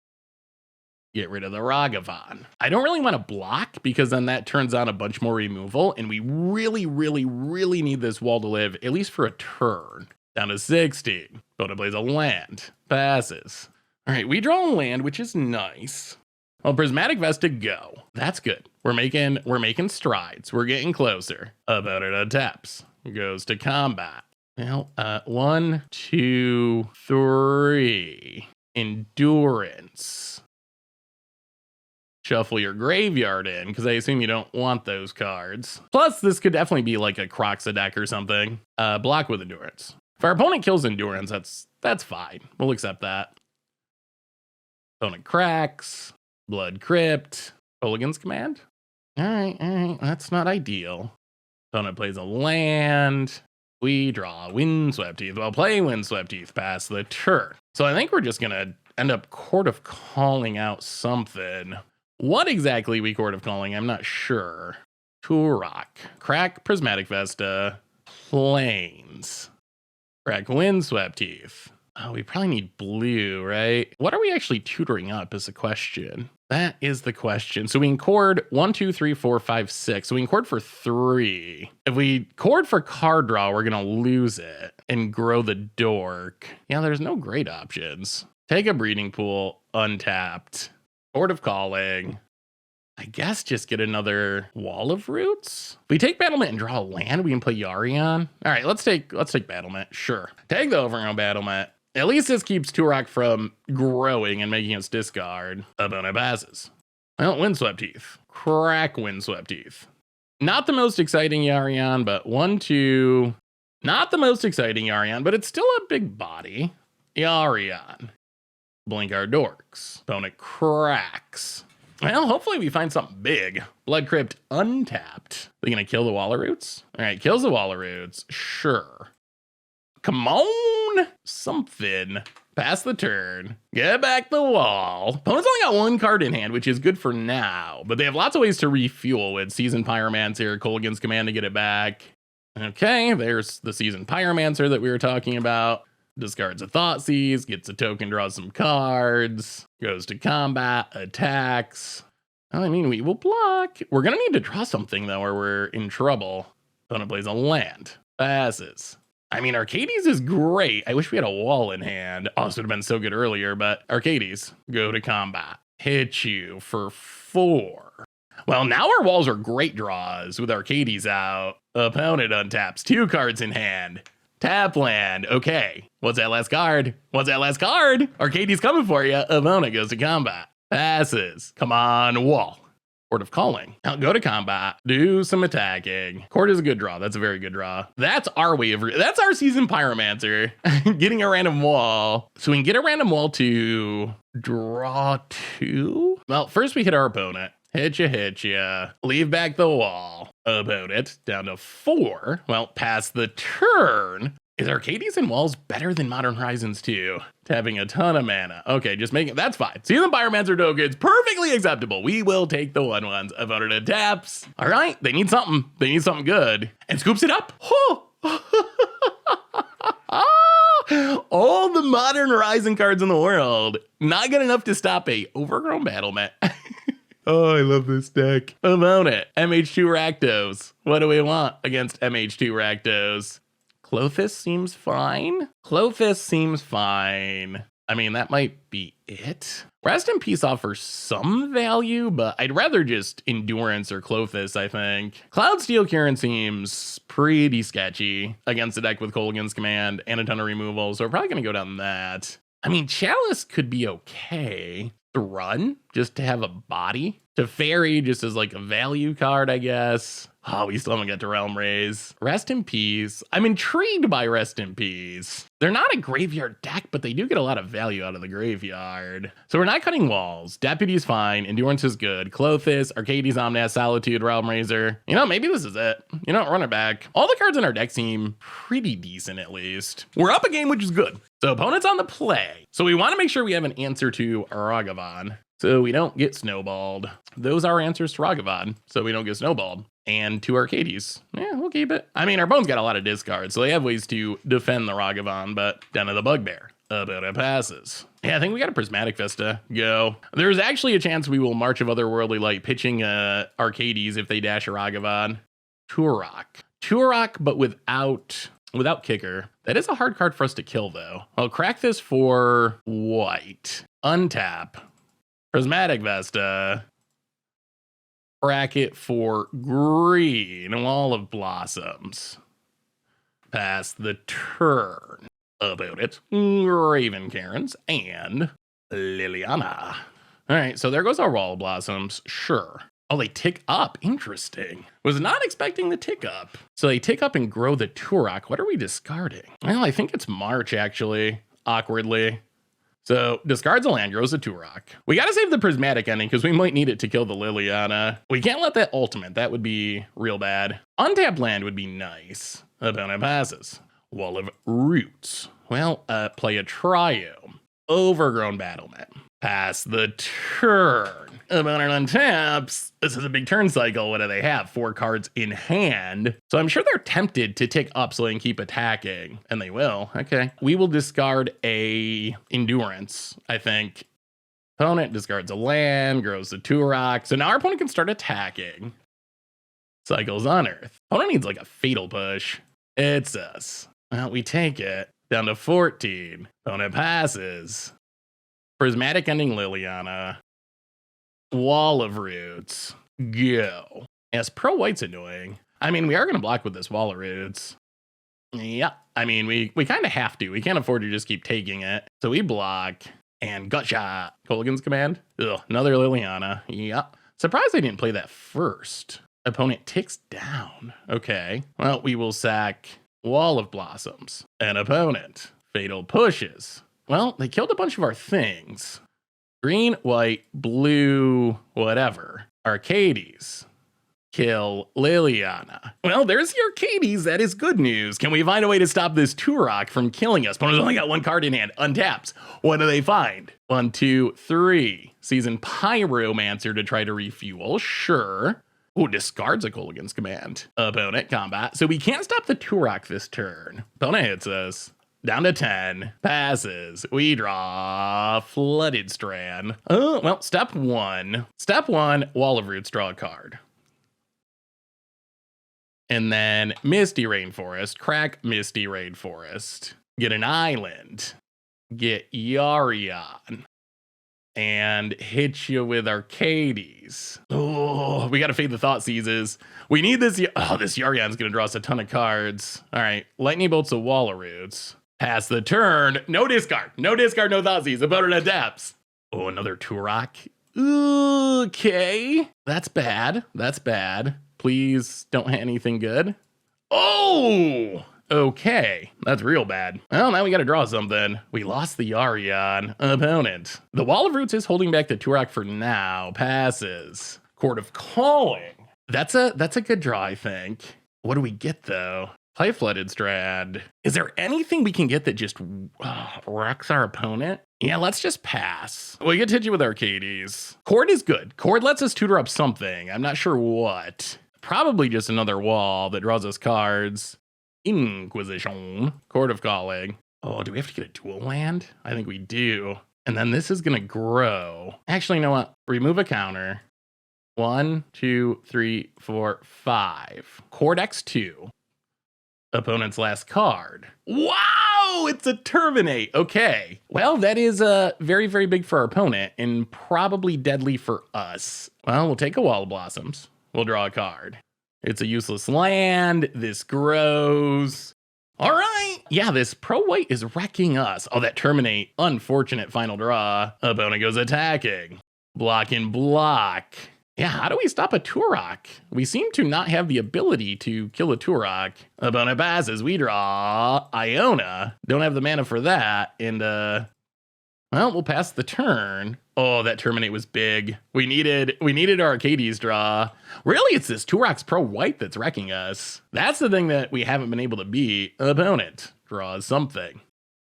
Get rid of the Ragavan. I don't really want to block because then that turns on a bunch more removal, and we really need this wall to live, at least for a turn. Down to 16. Opponent plays a land. Passes. All right, we draw a land, which is nice. Well, Prismatic Vesta, go. That's good. We're making strides. We're getting closer. About it on taps. Goes to combat. Well, 1, 2, 3. Endurance. Shuffle your graveyard in, because I assume you don't want those cards. Plus, this could definitely be like a Croxa deck or something. Block with Endurance. If our opponent kills Endurance, that's fine. We'll accept that. Opponent cracks. Blood Crypt. Hooligan's Command. All right. That's not ideal. Opponent plays a land. We draw Windswept Heath. Well, play Windswept Heath past the turn. So I think we're just going to end up Chord of Calling out something. What exactly we Chord of Calling, I'm not sure. Turok. Crack Prismatic Vesta. Plains. Crack Windswept Heath. Oh, we probably need blue, right? What are we actually tutoring up is the question. That is the question. So we can chord 1, 2, 3, 4, 5, 6. So we can chord for 3. If we chord for card draw, we're going to lose it and grow the dork. Yeah, there's no great options. Take a breeding pool, untapped. Chord of Calling. I guess just get another Wall of Roots. If we take Battlement and draw a land, we can play Yorion. All right, let's take Battlement. Sure. Take the overgrown Battlement. At least this keeps Turok from growing and making us discard. Opponent passes. Well, Windswept Heath. Crack Windswept Heath. Not the most exciting Yorion, but 1, 2. Not the most exciting Yorion, but it's still a big body. Yorion. Blink our dorks. Opponent cracks. Well, hopefully we find something big. Blood Crypt untapped. They gonna kill the Wall of Roots? All right, kills the Wall of Roots. Sure. Come on. Something. Pass the turn. Get back the wall. Opponent's only got 1 card in hand, which is good for now. But they have lots of ways to refuel with Seasoned Pyromancer, Kolaghan's Command to get it back. Okay, there's the Seasoned Pyromancer that we were talking about. Discards a Thoughtseize, gets a token, draws some cards, goes to combat, attacks. Well, I mean, we will block. We're going to need to draw something, though, or we're in trouble. Opponent plays a land. Passes. I mean, Arcades is great. I wish we had a wall in hand. Oh, this would have been so good earlier, but Arcades, go to combat. Hit you for 4. Well, now our walls are great draws with Arcades out. Opponent untaps 2 cards in hand. Tap land. Okay. What's that last card? Arcades coming for you. Opponent goes to combat. Passes. Come on, wall. Chord of Calling. Now go to combat. Do some attacking. Chord is a good draw. That's a very good draw. That's our way of... That's our Seasoned Pyromancer. Getting a random wall. So we can get a random wall to draw 2. Well, first we hit our opponent. Hit ya. Leave back the wall. Opponent down to 4. Well, pass the turn. Is Arcades and walls better than Modern Horizons 2? Having a ton of mana. Okay, just make it. That's fine. Seasoned Pyromancer tokens, perfectly acceptable. We will take the 1/1s. Opponent taps. All right, they need something. They need something good. And scoops it up. All the Modern Horizon cards in the world. Not good enough to stop a overgrown Battlement. Oh, I love this deck. Opponent, MH2 Rakdos. What do we want against MH2 Rakdos? Klothys seems fine. I mean, that might be it. Rest in Peace offers some value, but I'd rather just Endurance or Klothys, I think. Cloudsteel Kieran seems pretty sketchy against a deck with Kolaghan's Command and a ton of removal, so we're probably going to go down that. I mean, Chalice could be okay. Run, just to have a body. To Fairy, just as like a value card, I guess. Oh, we still haven't got to Realm Raze. Rest in Peace. I'm intrigued by Rest in Peace. They're not a graveyard deck, but they do get a lot of value out of the graveyard. So we're not cutting walls. Deputy's fine. Endurance is good. Klothys, Arcades, Omnath, Solitude, Realm Razer. You know, maybe this is it. You know, run it back. All the cards in our deck seem pretty decent, at least. We're up a game, which is good. So opponent's on the play. So we want to make sure we have an answer to Ragavan, so we don't get snowballed. Those are answers to Ragavan, so we don't get snowballed. And 2 Arcades. Yeah, we'll keep it. I mean, our opponent's got a lot of discards, so they have ways to defend the Ragavan, but down to the Bugbear. Opponent passes. Yeah, I think we got a Prismatic Vesta. Go. There's actually a chance we will March of Otherworldly Light pitching Arcades if they dash a Ragavan. Turok, but without kicker. That is a hard card for us to kill, though. I'll crack this for white. Untap. Prismatic Vesta. Bracket for green. Wall of Blossoms. Pass the turn. About it. Raven Karens and Liliana. All right, so there goes our Wall of Blossoms. Sure. Oh, they tick up. Interesting. Was not expecting the tick up. So they tick up and grow the Turok. What are we discarding? Well, I think it's March, actually. Awkwardly. So discards a land, grows a Turok. We gotta save the Prismatic ending because we might need it to kill the Liliana. We can't let that ultimate. That would be real bad. Untapped land would be nice. Opponent passes. Wall of Roots. Well, play a Trio. Overgrown Battlement. Pass the turn. Opponent untaps. This is a big turn cycle. What do they have? 4 cards in hand. So I'm sure they're tempted to tick up so they can keep attacking. And they will. Okay. We will discard a Endurance, I think. Opponent discards a land, grows the Turok. So now our opponent can start attacking. Cycles Unearth. Opponent needs like a Fatal Push. It's us. Well, we take it. Down to 14. Opponent passes. Prismatic ending Liliana. Wall of Roots. Go. Yes, Pro White's annoying. I mean, we are going to block with this Wall of Roots. Yeah. I mean, we kind of have to. We can't afford to just keep taking it. So we block and gut shot. Colgan's Command. Ugh, another Liliana. Yeah. Surprised I didn't play that first. Opponent ticks down. Okay. Well, we will sack Wall of Blossoms. An opponent. Fatal Pushes. Well, they killed a bunch of our things. Green, white, blue, whatever. Arcades. Kill Liliana. Well, there's the Arcades. That is good news. Can we find a way to stop this Turok from killing us? Opponent's only got 1 card in hand. Untaps. What do they find? 1, 2, 3. Season Pyromancer to try to refuel. Sure. Oh, discards a Colgan's Command. Opponent combat. So we can't stop the Turok this turn. Opponent hits us. Down to 10. Passes. We draw Flooded Strand. Oh, well, step 1. Step 1, Wall of Roots, draw a card. And then Misty Rainforest, crack Misty Rainforest. Get an island. Get Yorion. And hit you with Arcades. Oh, we gotta fade the Thought Seizes. We need this. Oh, this Yorion's gonna draw us a ton of cards. All right, Lightning Bolt's a Wall of Roots. Pass the turn. No discard. No discard, no Thoughtseize. Opponent adapts. Oh, another Turok. Okay. That's bad. That's bad. Please don't hit anything good. Oh! Okay. That's real bad. Well, now we gotta draw something. We lost the Yorion. Opponent. The Wall of Roots is holding back the Turok for now. Passes. Chord of Calling. That's a good draw, I think. What do we get, though? Play Flooded Strand. Is there anything we can get that just wrecks our opponent? Yeah, let's just pass. We get to hit you with Arcades. Chord is good. Chord lets us tutor up something. I'm not sure what. Probably just another wall that draws us cards. Inquisition. Chord of Calling. Oh, do we have to get a dual land? I think we do. And then this is going to grow. Actually, you know what? Remove a counter. 1, 2, 3, 4, 5. Chord X2. Opponent's last card. Wow, it's a Terminate. Okay. Well, that is very, very big for our opponent and probably deadly for us. Well, we'll take a Wall of Blossoms. We'll draw a card. It's a useless land. This grows. All right. Yeah, this Pro White is wrecking us. Oh, that Terminate. Unfortunate final draw. Opponent goes attacking. Block and block. Yeah, how do we stop a Turok? We seem to not have the ability to kill a Turok. Opponent passes, we draw Iona. Don't have the mana for that. And, well, we'll pass the turn. Oh, that Terminate was big. We needed our Arcades draw. Really, it's this Turok's Pro White that's wrecking us. That's the thing that we haven't been able to beat. Opponent draws something.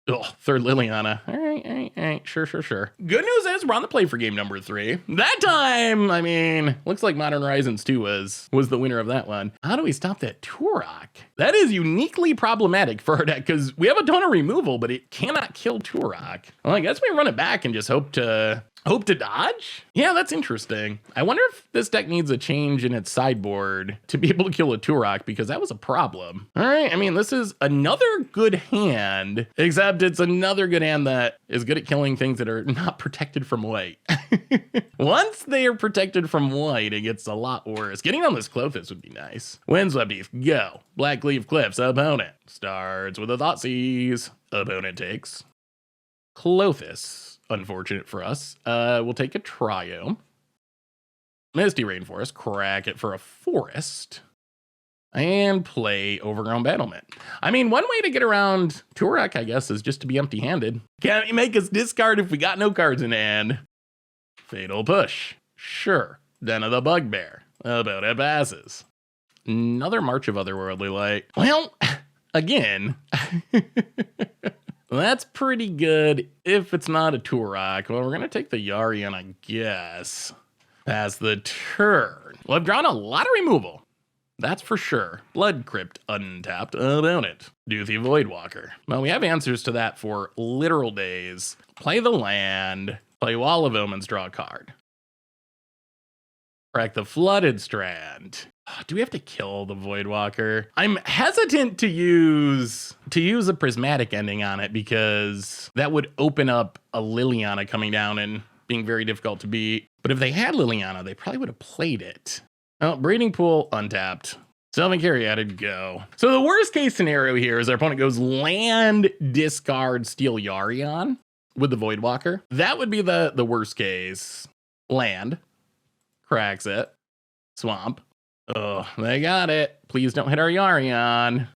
Oh, third Liliana. All right. Sure. Good news is we're on the play for game number 3. That time, I mean, looks like Modern Horizons 2 was the winner of that one. How do we stop that Turok? That is uniquely problematic for our deck because we have a ton of removal, but it cannot kill Turok. Well, I guess we run it back and just hope to dodge? Yeah, that's interesting. I wonder if this deck needs a change in its sideboard to be able to kill a Turok because that was a problem. All right, I mean, this is another good hand, except except it's another good hand that is good at killing things that are not protected from white. Once they are protected from white, it gets a lot worse. Getting on this Clothis would be nice. Windswept Heath, go. Blackleaf Cliffs, opponent. Starts with a Thoughtseize. Opponent takes. Clothis, unfortunate for us. We'll take a Triome. Misty Rainforest, crack it for a Forest. And play Overgrown Battlement. I mean, one way to get around Turok, I guess, is just to be empty-handed. Can't you make us discard if we got no cards in hand? Fatal Push. Sure. Den of the Bugbear. About it passes. Another March of Otherworldly Light. Well, again, that's pretty good if it's not a Turok. Well, we're going to take the Yorion, I guess. Pass the turn. Well, I've drawn a lot of removal. That's for sure. Blood Crypt untapped. About it. Doothy Voidwalker. Well, we have answers to that for literal days. Play the land. Play Wall of Omens, draw a card. Crack the Flooded Strand. Do we have to kill the Voidwalker? I'm hesitant to use a prismatic ending on it because that would open up a Liliana coming down and being very difficult to beat. But if they had Liliana, they probably would have played it. Oh, Breeding Pool, untapped. Sylvan Caryatid, go. So the worst case scenario here is our opponent goes land, discard, steal Yorion with the Voidwalker. That would be the worst case. Land, cracks it, swamp. Oh, they got it. Please don't hit our Yorion.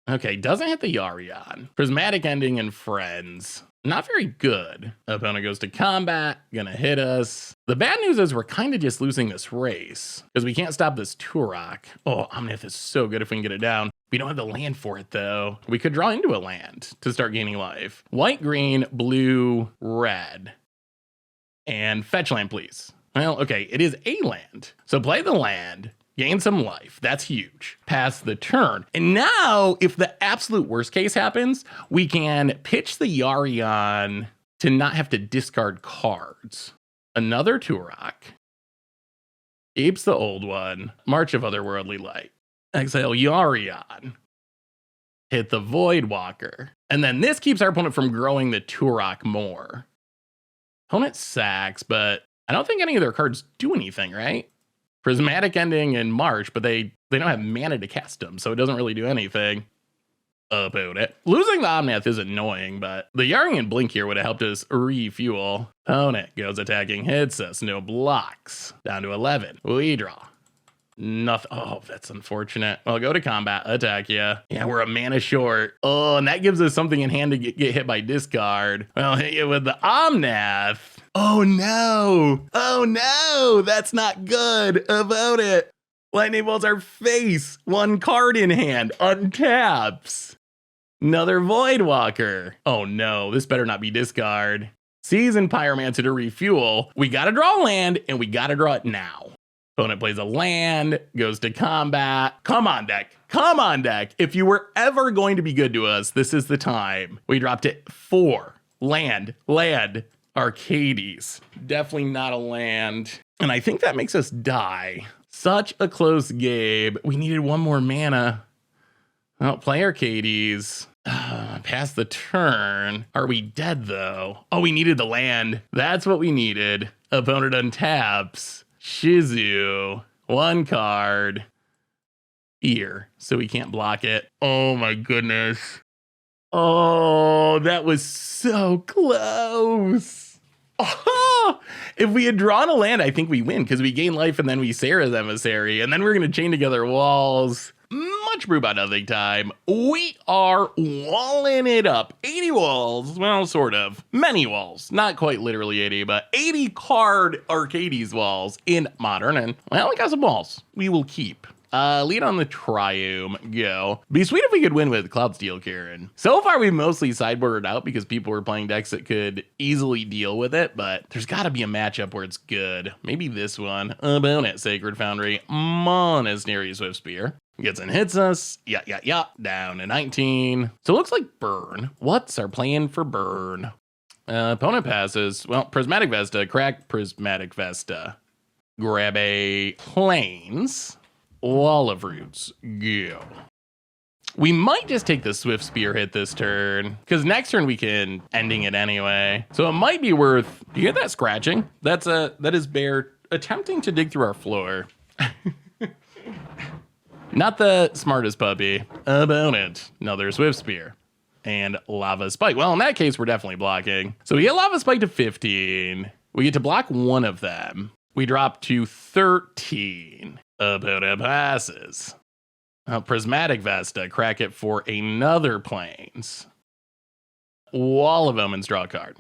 Okay, doesn't hit the Yorion. Prismatic ending and friends. Not very good. Opponent goes to combat, gonna hit us. The bad news is we're kind of just losing this race because we can't stop this Turok. Oh, Omnith is so good if we can get it down. We don't have the land for it though. We could draw into a land to start gaining life. White, green, blue, red. And fetch land, please. Well, okay, it is a land. So play the land. Gain some life. That's huge. Pass the turn. And now, if the absolute worst case happens, we can pitch the Yorion to not have to discard cards. Another Turok. Keeps the old one. March of Otherworldly Light. Exile Yorion. Hit the Voidwalker. And then this keeps our opponent from growing the Turok more. Opponent sacks, but I don't think any of their cards do anything, right? Prismatic ending in March, but they don't have mana to cast them, so it doesn't really do anything about it. Losing the Omnath is annoying, but the Yorion Blink here would have helped us refuel. Opponent goes attacking, hits us, no blocks. Down to 11. We draw. Nothing. Oh, that's unfortunate. Well, go to combat, attack ya. Yeah, we're a mana short. Oh, and that gives us something in hand to get hit by discard. Well, hit you with the Omnath. Oh no. Oh no, that's not good about it. Lightning bolts our face. One card in hand, untaps. Another Voidwalker. Oh no, this better not be discard. Season Pyromancer to refuel. We gotta draw land and we gotta draw it now. Opponent plays a land, goes to combat. Come on, deck. Come on, deck. If you were ever going to be good to us, this is the time. We dropped it 4. Land. Arcades. Definitely not a land. And I think that makes us die. Such a close game. We needed one more mana. Oh, play Arcades. Pass the turn. Are we dead, though? Oh, we needed the land. That's what we needed. Opponent untaps. Shizu, 1 card, here, so we can't block it. Oh my goodness. Oh, that was so close. Oh, if we had drawn a land, I think we win because we gain life and then we Sarah's Emissary, and then we're going to chain together walls. Much brew by nothing time. We are walling it up. 80 walls. Well, sort of. Many walls. Not quite literally 80, but 80 card Arcades walls in Modern. And, well, we got some walls we will keep. Lead on the Triome, go. Be sweet if we could win with Cloudsteel Karen. So far, we've mostly sideboarded out because people were playing decks that could easily deal with it, but there's got to be a matchup where it's good. Maybe this one. Opponent, Sacred Foundry, Monastery, Swiftspear. Gets and hits us. Yeah. Down to 19. So it looks like burn. What's our plan for burn? Opponent passes. Well, Prismatic Vesta. Crack Prismatic Vesta. Grab a Plains. Wall of Roots. Go. We might just take the Swift Spear hit this turn, because next turn we can ending it anyway. So it might be worth, do you hear that scratching? That is Bear attempting to dig through our floor. Not the smartest puppy about it. Another Swift Spear. And Lava Spike. Well, in that case, we're definitely blocking. So we get Lava Spike to 15. We get to block one of them. We drop to 13. Opponent passes. Prismatic Vesta, crack it for another Plains. Wall of Omens, draw a card.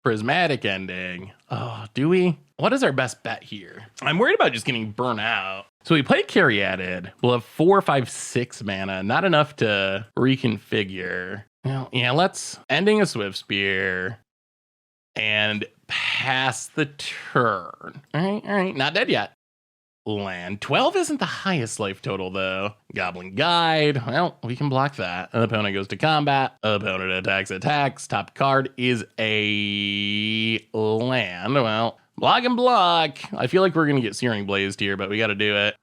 Prismatic ending. Oh, do we? What is our best bet here? I'm worried about just getting burnt out. So we play Caryatid. We'll have 4, 5, 6 mana. Not enough to reconfigure. Well, yeah, let's ending a Swift Spear and pass the turn. All right, not dead yet. Land. 12 isn't the highest life total, though. Goblin Guide. Well, we can block that. An opponent goes to combat. Opponent attacks. Top card is a land. Well, block and block. I feel like we're going to get Searing Blazed here, but we got to do it.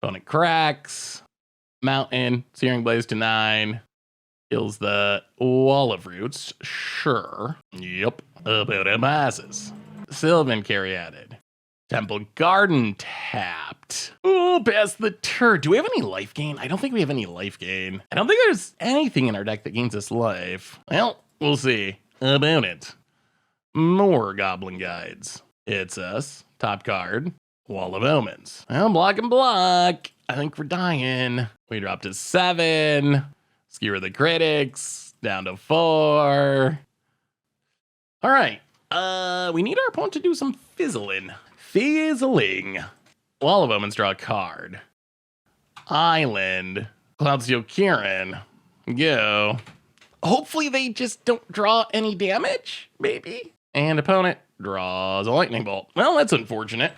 Opponent cracks. Mountain. Searing Blaze to 9. Kills the Wall of Roots. Sure. Yep. Opponent passes. Sylvan Caryatid. Temple Garden tapped. Oh, pass the turn. Do we have any life gain? I don't think we have any life gain. I don't think there's anything in our deck that gains us life. Well, we'll see about it. More Goblin Guides. It's us. Top card. Wall of Omens. Well, block and block. I think we're dying. We dropped to 7. Skewer the Critics. Down to 4. All right. We need our opponent to do some fizzling. Wall of Omens, draw a card. Island. Cloudsteel Kieran. Go. Hopefully they just don't draw any damage, maybe. And opponent draws a lightning bolt. Well, that's unfortunate.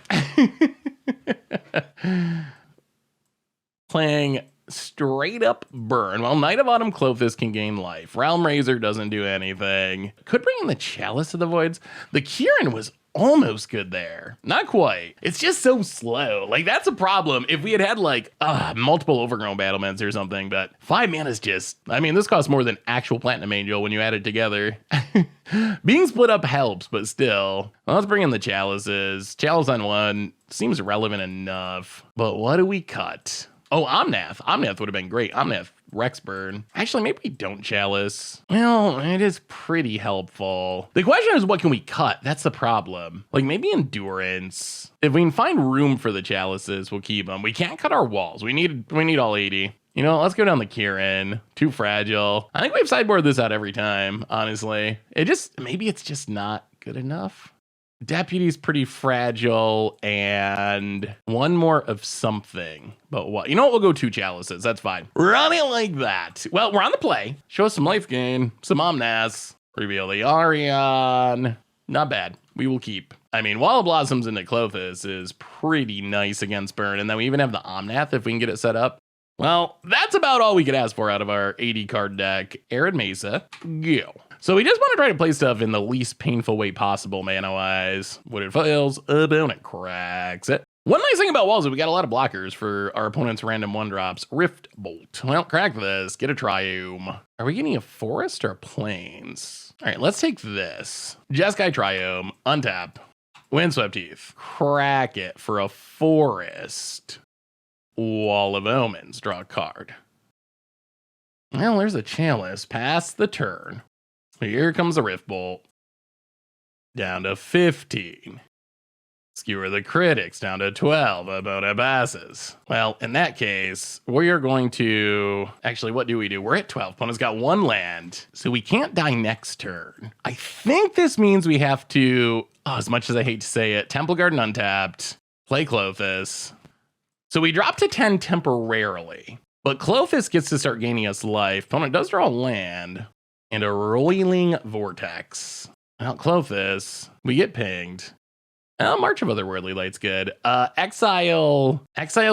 Playing straight up burn. Well, Knight of Autumn Clothis can gain life. Realm Razer doesn't do anything. Could bring in the Chalice of the Voids. The Kieran was almost good there. Not quite. It's just so slow. Like, that's a problem. If we had like multiple Overgrown Battlements or something, but 5 mana is just, I mean, this costs more than actual Platinum Angel when you add it together. Being split up helps, but still. Well, let's bring in the Chalices. Chalice on 1 seems relevant enough, but what do we cut? Oh, Omnath. Omnath would have been great. Omnath, Rexburn. Actually, maybe we don't Chalice. Well, it is pretty helpful. The question is, what can we cut? That's the problem. Like, maybe Endurance. If we can find room for the Chalices, we'll keep them. We can't cut our walls. We need all 80. You know, let's go down the Kieran. Too fragile. I think we've sideboarded this out every time, honestly. Maybe it's just not good enough. Deputy's pretty fragile, and one more of something. But what? You know what? We'll go 2 Chalices. That's fine. Run it like that. Well, we're on the play. Show us some life gain, some Omnaths. Reveal the Yorion. Not bad. We will keep. I mean, Wall of Blossoms into Clothis is pretty nice against burn, and then we even have the Omnath if we can get it set up. Well, that's about all we could ask for out of our 80 card deck. Arid Mesa, go. So we just want to try to play stuff in the least painful way possible, mana-wise. Wooded Foils, opponent cracks it. One nice thing about walls is we got a lot of blockers for our opponent's random 1-drops. Rift Bolt. Well, crack this. Get a Triome. Are we getting a Forest or a Plains? All right, let's take this. Jeskai Triome. Untap. Windswept Heath. Crack it for a Forest. Wall of Omens. Draw a card. Well, there's a Chalice. Pass the turn. Here comes a Rift Bolt. Down to 15. Skewer the Critics. Down to 12. Opponent passes. Well, in that case, we are going to... Actually, what do we do? We're at 12. Opponent's got 1 land, so we can't die next turn. I think this means we have to... Oh, as much as I hate to say it, Temple Garden untapped. Play Clothis. So we drop to 10 temporarily. But Clothis gets to start gaining us life. Opponent does draw a land. And a Roiling Vortex. Well, Clothis, we get pinged. March of Otherworldly Light's good. Exile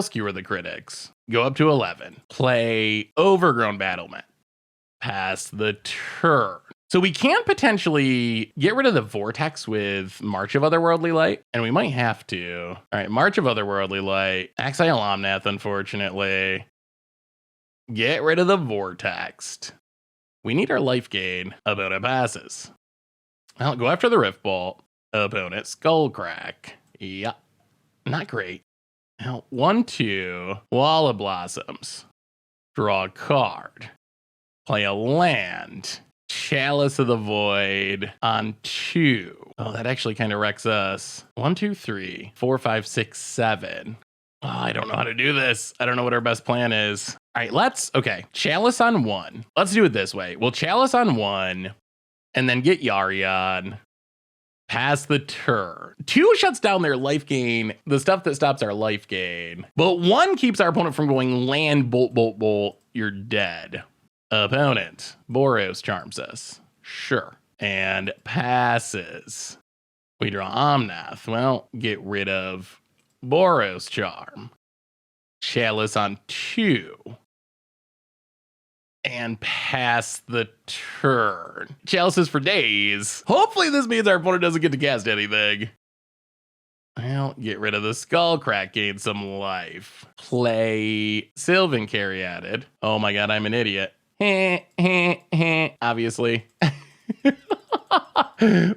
Skewer the Critics. Go up to 11. Play Overgrown Battlement. Pass the turn. So we can potentially get rid of the Vortex with March of Otherworldly Light, and we might have to. All right, March of Otherworldly Light. Exile Omnath, unfortunately. Get rid of the Vortex. We need our life gain. Opponent passes. Well, go after the Rift Bolt. Opponent Skullcrack. Yeah, not great. Now, 1-2. Wall of Blossoms. Draw a card. Play a land. Chalice of the Void on 2. Oh, that actually kind of wrecks us. 1, 2, 3, 4, 5, 6, 7. Oh, I don't know how to do this. I don't know what our best plan is. All right, okay. Chalice on 1. Let's do it this way. We'll Chalice on 1 and then get Yorion. Pass the turn. 2 shuts down their life gain, the stuff that stops our life gain. But 1 keeps our opponent from going land, bolt, bolt, bolt. You're dead. Opponent. Boros charms us. Sure. And passes. We draw Omnath. Well, get rid of Boros charm. Chalice on 2. And pass the turn. Chalices for days. Hopefully this means our opponent doesn't get to cast anything. Well, get rid of the Skullcrack, gain some life. Play Sylvan Caryatid. Oh my god, I'm an idiot. Obviously.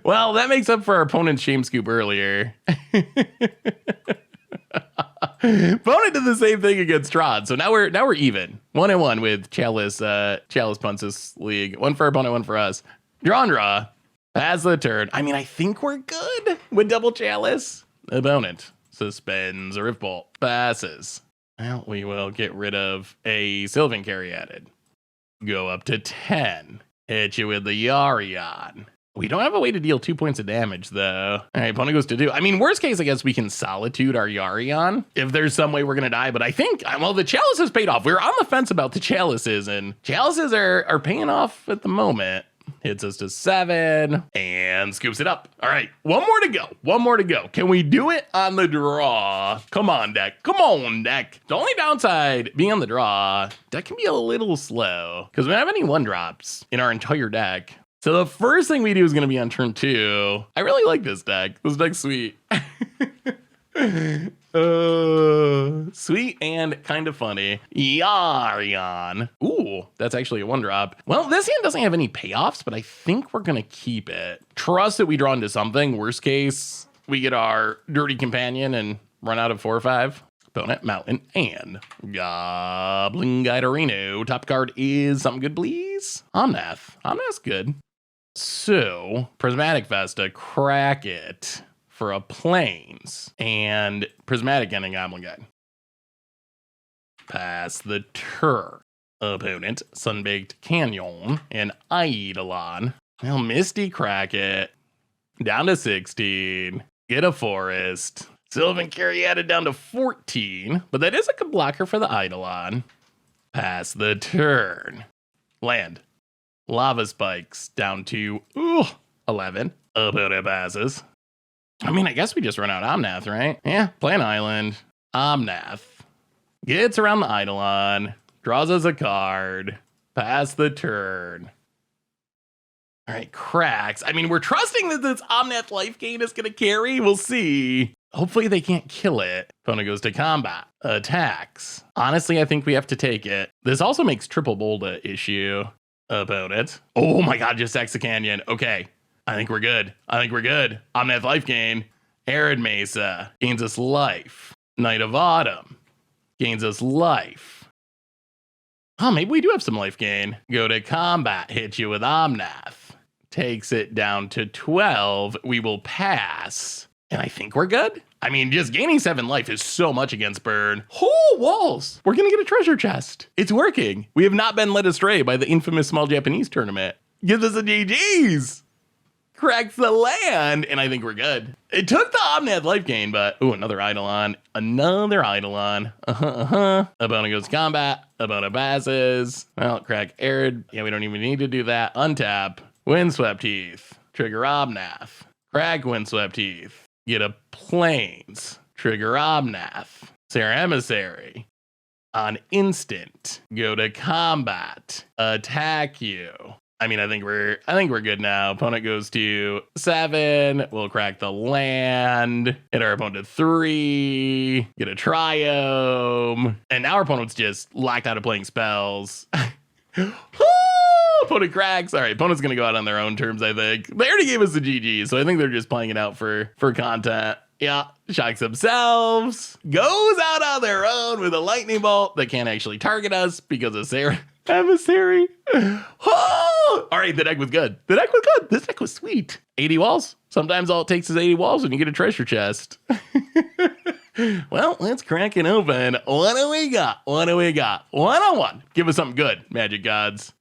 Well, that makes up for our opponent's Shame Scoop earlier. Opponent did the same thing against Trod, so now we're even. 1-1 with Chalice Punts League. 1 for our opponent, 1 for us. Draw and draw. Pass the turn. I mean, I think we're good with double Chalice. Opponent suspends a Rift Bolt. Passes. Well, we will get rid of a Sylvan Caryatid. Go up to 10. Hit you with the Yorion. We don't have a way to deal 2 points of damage, though. All right, opponent goes to 2. I mean, worst case, I guess we can Solitude our Yorion if there's some way we're going to die. But I think, well, the Chalice has paid off. We're on the fence about the Chalices, and Chalices are paying off at the moment. Hits us to 7 and scoops it up. All right, 1 more to go. 1 more to go. Can we do it on the draw? Come on, deck. Come on, deck. The only downside being on the draw, deck can be a little slow because we don't have any 1-drops in our entire deck. So the first thing we do is going to be on turn 2. I really like this deck. This deck's sweet. Sweet and kind of funny. Yorion. Ooh, that's actually a 1-drop. Well, this hand doesn't have any payoffs, but I think we're going to keep it. Trust that we draw into something. Worst case, we get our Dirty Companion and run out of 4 or 5. Opponent, Mountain, and Goblin Guiderino. Top card is something good, please. Omnath. Omnath's good. So, Prismatic Vesta, crack it for a Plains, and Prismatic Ending Goblin Guide. Pass the turn. Opponent, Sunbaked Canyon, and Eidolon. Well, Misty crack it. Down to 16. Get a Forest. Sylvan Caryatid down to 14, but that is a good blocker for the Eidolon. Pass the turn. Land. Lava Spikes down to 11. Opponent passes. I mean, I guess we just run out Omnath, right? Yeah, play an island. Omnath. Gets around the Eidolon. Draws us a card. Pass the turn. All right, cracks. I mean, we're trusting that this Omnath life gain is going to carry. We'll see. Hopefully they can't kill it. Opponent goes to combat. Attacks. Honestly, I think we have to take it. This also makes triple bold a issue. Opponent. Oh my god, just sacks the canyon. Okay. I think we're good. Omnath life gain. Arid Mesa gains us life. Night of Autumn gains us life. Oh, maybe we do have some life gain. Go to combat. Hit you with Omnath. Takes it down to 12. We will pass. And I think we're good. I mean, just gaining 7 life is so much against burn. Oh, walls. We're going to get a treasure chest. It's working. We have not been led astray by the infamous small Japanese tournament. Gives us a GG's. Cracks the land. And I think we're good. It took the Omnath life gain, but... Ooh, another Eidolon. Opponent goes to combat. Opponent passes. Well, crack Arid. Yeah, we don't even need to do that. Untap. Windswept Heath. Trigger Omnath. Crack Windswept Heath. Get a Plains. Trigger Omnath. Sarah Emissary. On instant. Go to combat. Attack you. I mean, I think we're good now. Opponent goes to 7. We'll crack the land. Hit our opponent to 3. Get a triome. And now our opponent's just locked out of playing spells. Opponent cracks. All right, opponent's gonna go out on their own terms, I think. They already gave us the GG, so I think they're just playing it out for content. Yeah, shocks themselves. Goes out on their own with a lightning bolt that can't actually target us because of Sarah. Emissary. Oh! All right, the deck was good. The deck was good. This deck was sweet. 80 walls. Sometimes all it takes is 80 walls when you get a treasure chest. Well, let's crack it open. What do we got? What do we got? 101. Give us something good, Magic Gods.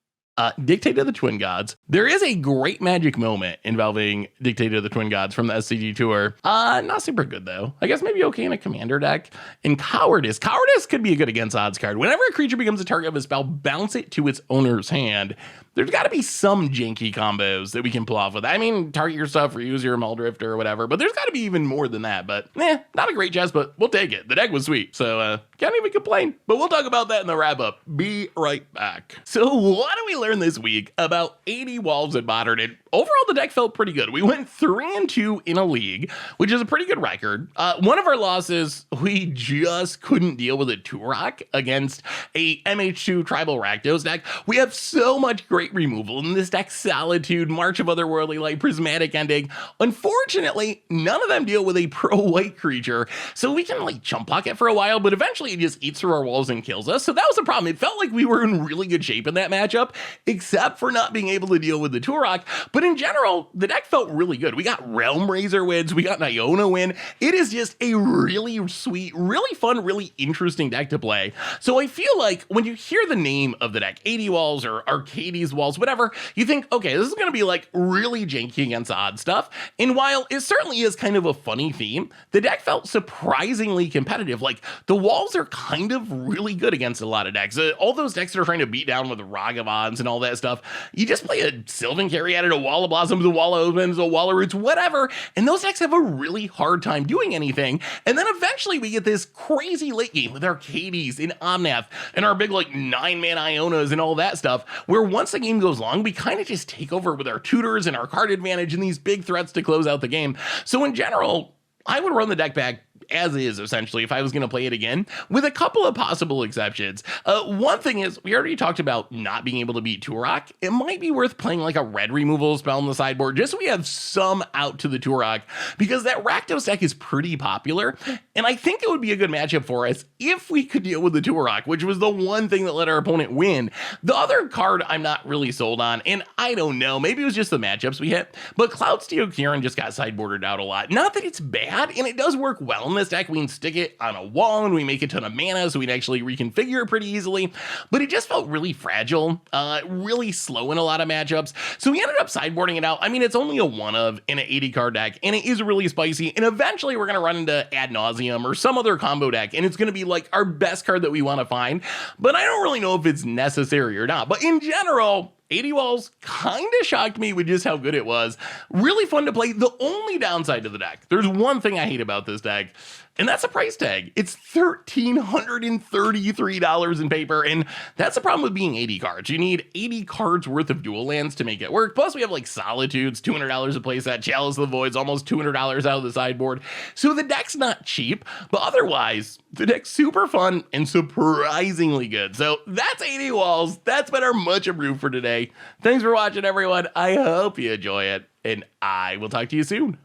Dictate of the Twin Gods. There is a great magic moment involving Dictate of the Twin Gods from the SCG Tour. Not super good, though. I guess maybe okay in a commander deck. And Cowardice. Cowardice could be a good against odds card. Whenever a creature becomes a target of a spell, bounce it to its owner's hand. There's got to be some janky combos that we can pull off with. I mean, target your stuff, reuse your Muldrifter or whatever, but there's got to be even more than that. But, not a great chest, but we'll take it. The deck was sweet, so can't even complain. But we'll talk about that in the wrap-up. Be right back. So what do we learn this week about 80 walls in Modern? And overall, the deck felt pretty good. We went 3-2 in a league, which is a pretty good record. One of our losses, we just couldn't deal with a Turok against a MH2 Tribal Rakdos deck. We have so much great removal in this deck. Solitude, March of Otherworldly Light, Prismatic Ending. Unfortunately, none of them deal with a pro-white creature, so we can like chump block it for a while, but eventually it just eats through our walls and kills us. So that was the problem. It felt like we were in really good shape in that matchup, except for not being able to deal with the Turok. But in general, the deck felt really good. We got Realm Razer wins, we got an Iona win. It is just a really sweet, really fun, really interesting deck to play. So I feel like when you hear the name of the deck, 80 walls or Arcades walls, whatever, you think, okay, this is going to be like really janky against odd stuff. And while it certainly is kind of a funny theme, the deck felt surprisingly competitive. Like the walls are kind of really good against a lot of decks. All those decks that are trying to beat down with Ragavans and all that stuff, you just play a Sylvan Carry at it, a Wall of Blossoms, a Wall of Opens, a Wall of Roots, whatever, and those decks have a really hard time doing anything. And then eventually we get this crazy late game with Arcades and Omnath and our big like 9-man Ionas and all that stuff, where once the game goes long, we kind of just take over with our tutors and our card advantage and these big threats to close out the game. So in general, I would run the deck back as is, essentially, if I was going to play it again, with a couple of possible exceptions. One thing is, we already talked about not being able to beat Turok. It might be worth playing like a red removal spell on the sideboard, just so we have some out to the Turok, because that Rakdos deck is pretty popular, and I think it would be a good matchup for us if we could deal with the Turok, which was the one thing that let our opponent win. The other card I'm not really sold on, and I don't know, maybe it was just the matchups we hit, but Cloudsteel Kieran just got sideboarded out a lot. Not that it's bad, and it does work well in this deck. We can stick it on a wall and we make a ton of mana, so we can actually reconfigure it pretty easily, but it just felt really fragile, really slow in a lot of matchups, so we ended up sideboarding it out. I mean, it's only a one of in an 80 card deck, and it is really spicy, and eventually we're going to run into Ad Nauseam or some other combo deck, and it's going to be like our best card that we want to find, but I don't really know if it's necessary or not. But in general, 80 walls kind of shocked me with just how good it was. Really fun to play. The only downside to the deck, there's one thing I hate about this deck, and that's a price tag. It's $1,333 in paper, and that's the problem with being 80 cards. You need 80 cards worth of dual lands to make it work. Plus, we have like Solitudes, $200 a playset, Chalice of the Voids, almost $200 out of the sideboard. So the deck's not cheap, but otherwise, the deck's super fun and surprisingly good. So that's 80 walls. That's been our much improved for today. Thanks for watching, everyone. I hope you enjoy it, and I will talk to you soon.